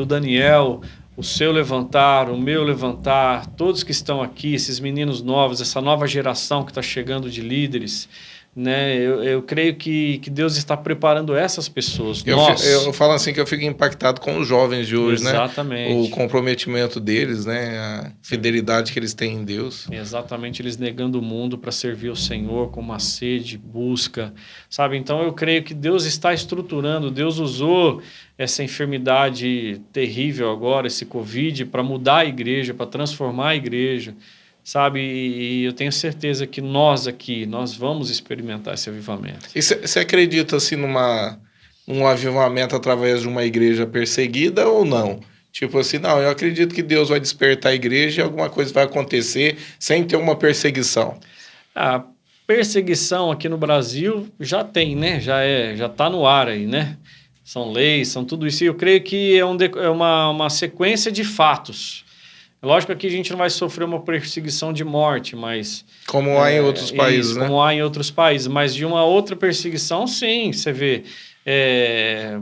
Daniel, o seu levantar, o meu levantar, todos que estão aqui, esses meninos novos, essa nova geração que está chegando de líderes, né? Eu creio que Deus está preparando essas pessoas. Eu falo assim que eu fico impactado com os jovens de hoje, né? O Exatamente. comprometimento deles, né? A fidelidade que eles têm em Deus. Exatamente, eles negando o mundo para servir o Senhor com uma sede, busca, sabe? Então eu creio que Deus está estruturando, Deus usou essa enfermidade terrível agora, esse Covid, para mudar a igreja, para transformar a igreja, sabe? E eu tenho certeza que nós aqui, nós vamos experimentar esse avivamento. E você acredita assim num avivamento através de uma igreja perseguida ou não? Tipo assim, não, eu acredito que Deus vai despertar a igreja e alguma coisa vai acontecer sem ter uma perseguição. A perseguição aqui no Brasil já tem, né? Já está no ar aí, né? São leis, são tudo isso. E eu creio que é uma sequência de fatos. Lógico que a gente não vai sofrer uma perseguição de morte, mas... Como há em outros países, isso, né? como há em outros países. Mas de uma outra perseguição, sim, você vê.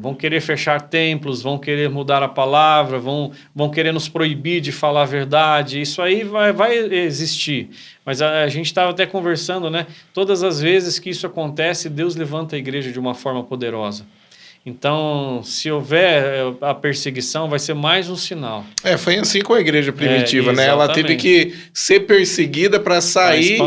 Vão querer fechar templos, vão querer mudar a palavra, vão querer nos proibir de falar a verdade. Isso aí vai existir. Mas a gente estava até conversando, né? Todas as vezes que isso acontece, Deus levanta a igreja de uma forma poderosa. Então, se houver a perseguição, vai ser mais um sinal. Foi assim com a igreja primitiva, né? Ela teve que ser perseguida para sair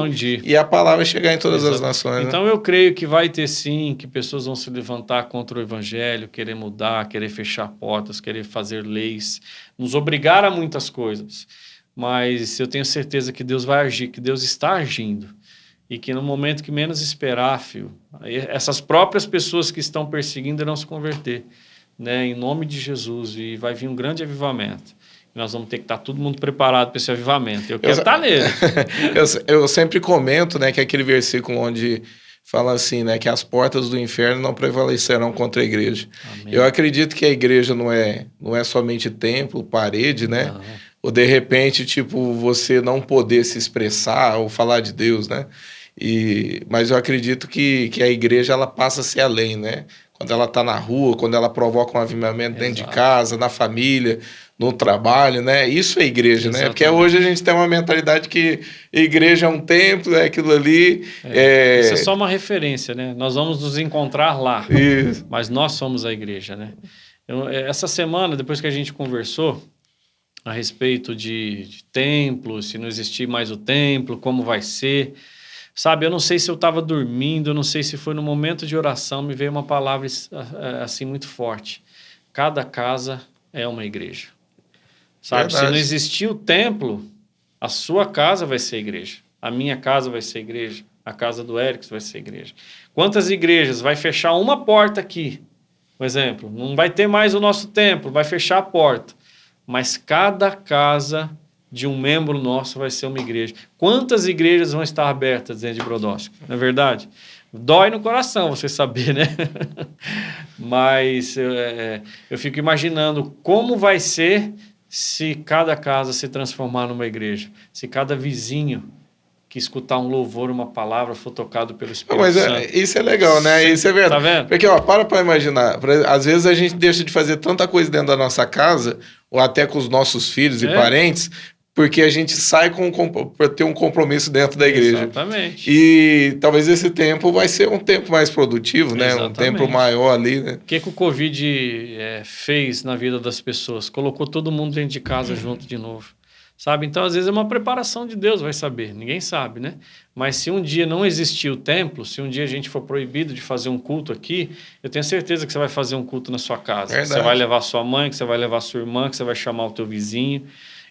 e a palavra chegar em todas as nações. Então, eu creio que vai ter sim, que pessoas vão se levantar contra o evangelho, querer mudar, querer fechar portas, querer fazer leis, nos obrigar a muitas coisas. Mas eu tenho certeza que Deus vai agir, que Deus está agindo. E que no momento que menos esperar, essas próprias pessoas que estão perseguindo irão se converter, né, em nome de Jesus, e vai vir um grande avivamento. E nós vamos ter que estar todo mundo preparado para esse avivamento. Eu quero estar nele. eu sempre comento, né, que é aquele versículo onde fala assim, né, que as portas do inferno não prevalecerão contra a igreja. Amém. Eu acredito que a igreja não é somente templo, parede, né? Não. Ou de repente, tipo, você não poder se expressar ou falar de Deus, né? Mas eu acredito que a igreja ela passa a ser além, né? Quando ela está na rua, quando ela provoca um avivamento dentro de casa, na família, no trabalho, né? Isso é igreja, né? Porque hoje a gente tem uma mentalidade que igreja é um templo, é aquilo ali. Isso é só uma referência, né? Nós vamos nos encontrar lá, isso. Mas nós somos a igreja, né? Essa semana, depois que a gente conversou a respeito de templo, se não existir mais o templo, como vai ser... Sabe, eu não sei se eu estava dormindo, eu não sei se foi no momento de oração, me veio uma palavra assim muito forte. Cada casa é uma igreja. Sabe, verdade. Se não existir o templo, a sua casa vai ser igreja. A minha casa vai ser igreja. A casa do Erickson vai ser igreja. Quantas igrejas vai fechar uma porta aqui? Por exemplo, não vai ter mais o nosso templo, vai fechar a porta. Mas cada casa de um membro nosso vai ser uma igreja. Quantas igrejas vão estar abertas dentro de Brodowski? Não é verdade? Dói no coração você saber, né? Mas eu fico imaginando como vai ser se cada casa se transformar numa igreja. Se cada vizinho que escutar um louvor, uma palavra for tocado pelo Espírito Santo. Isso é legal, né? Sim, isso é verdade. Tá vendo? Porque, para imaginar. Às vezes a gente deixa de fazer tanta coisa dentro da nossa casa, ou até com os nossos filhos e parentes, porque a gente sai para ter um compromisso dentro da igreja. Exatamente. E talvez esse tempo vai ser um tempo mais produtivo, né? Um tempo maior ali, né? O que o Covid fez na vida das pessoas? Colocou todo mundo dentro de casa junto de novo. Sabe? Então, às vezes, é uma preparação de Deus, vai saber. Ninguém sabe, né? Mas se um dia não existir o templo, se um dia a gente for proibido de fazer um culto aqui, eu tenho certeza que você vai fazer um culto na sua casa. Verdade. Você vai levar sua mãe, que você vai levar sua irmã, que você vai chamar o teu vizinho.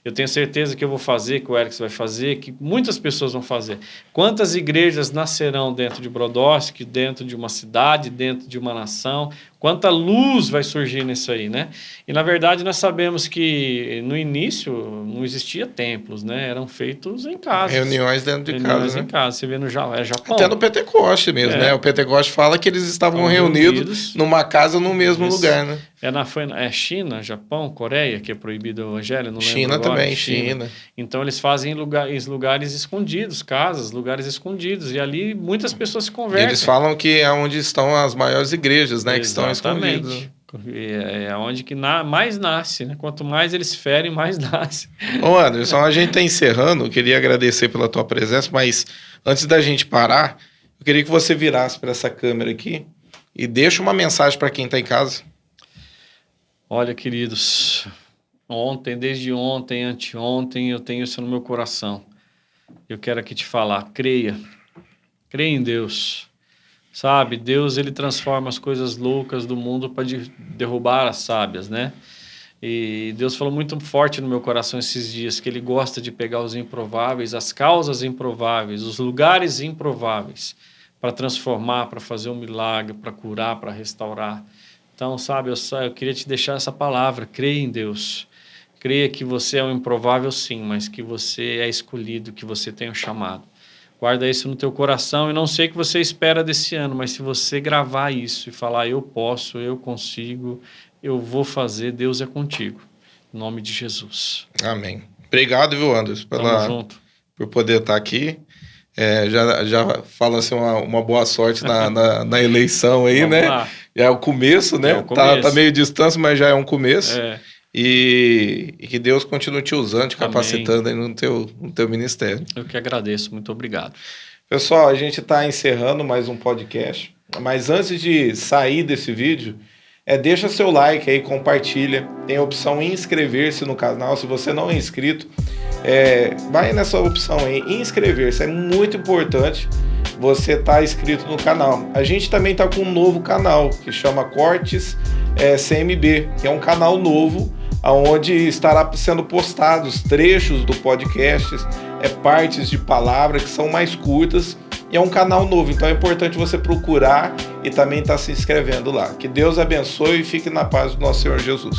Eu tenho certeza que eu vou fazer, que o Erickson vai fazer, que muitas pessoas vão fazer. Quantas igrejas nascerão dentro de Brodowski, dentro de uma cidade, dentro de uma nação? Quanta luz vai surgir nisso aí, né? E, na verdade, nós sabemos que, no início, não existia templos, né? Eram feitos em casa. Reuniões dentro de casa, Reuniões em casa. Você vê no Japão. Até no Pentecoste mesmo, né? O Pentecoste fala que eles estavam reunidos numa casa no mesmo lugar, né? Foi China, Japão, Coreia, que é proibido o evangelho, não lembro China agora. Também, China. Então, eles fazem em lugares escondidos, casas, lugares escondidos. E ali, muitas pessoas se convertem. Eles falam que é onde estão as maiores igrejas, né? Que estão escondidas. É onde que mais nasce, né? Quanto mais eles ferem, mais nasce. Ô Anderson, a gente está encerrando. Eu queria agradecer pela tua presença, mas antes da gente parar, Eu queria que você virasse para essa câmera aqui e deixa uma mensagem para quem está em casa. Olha, queridos, desde ontem, anteontem, eu tenho isso no meu coração. Eu quero aqui te falar, creia em Deus. Sabe, Deus, ele transforma as coisas loucas do mundo para derrubar as sábias, né? E Deus falou muito forte no meu coração esses dias, que ele gosta de pegar os improváveis, as causas improváveis, os lugares improváveis, para transformar, para fazer um milagre, para curar, para restaurar. Então, sabe, eu queria te deixar essa palavra, creia em Deus. Creia que você é um improvável, sim, mas que você é escolhido, que você tem um chamado. Guarda isso no teu coração. E não sei o que você espera desse ano, mas se você gravar isso e falar, eu posso, eu consigo, eu vou fazer, Deus é contigo. Em nome de Jesus. Amém. Obrigado, viu, Anderson, Tamo junto. por poder estar aqui. Já fala assim uma boa sorte na eleição aí, Vamos né? lá. Já é o começo, né? É o começo. Tá meio distância, mas já é um começo. É. E que Deus continue te usando, te Amém. capacitando aí no teu ministério. Eu que agradeço. Muito obrigado. Pessoal, a gente está encerrando mais um podcast, mas antes de sair desse vídeo, deixa seu like aí, compartilha. Tem a opção inscrever-se no canal. Se você não é inscrito, vai nessa opção aí, inscrever-se. É muito importante você estar inscrito no canal. A gente também está com um novo canal que chama Cortes CMB, que é um canal novo, onde estará sendo postados trechos do podcast, partes de palavra que são mais curtas, e é um canal novo, então é importante você procurar e também estar se inscrevendo lá. Que Deus abençoe e fique na paz do nosso Senhor Jesus.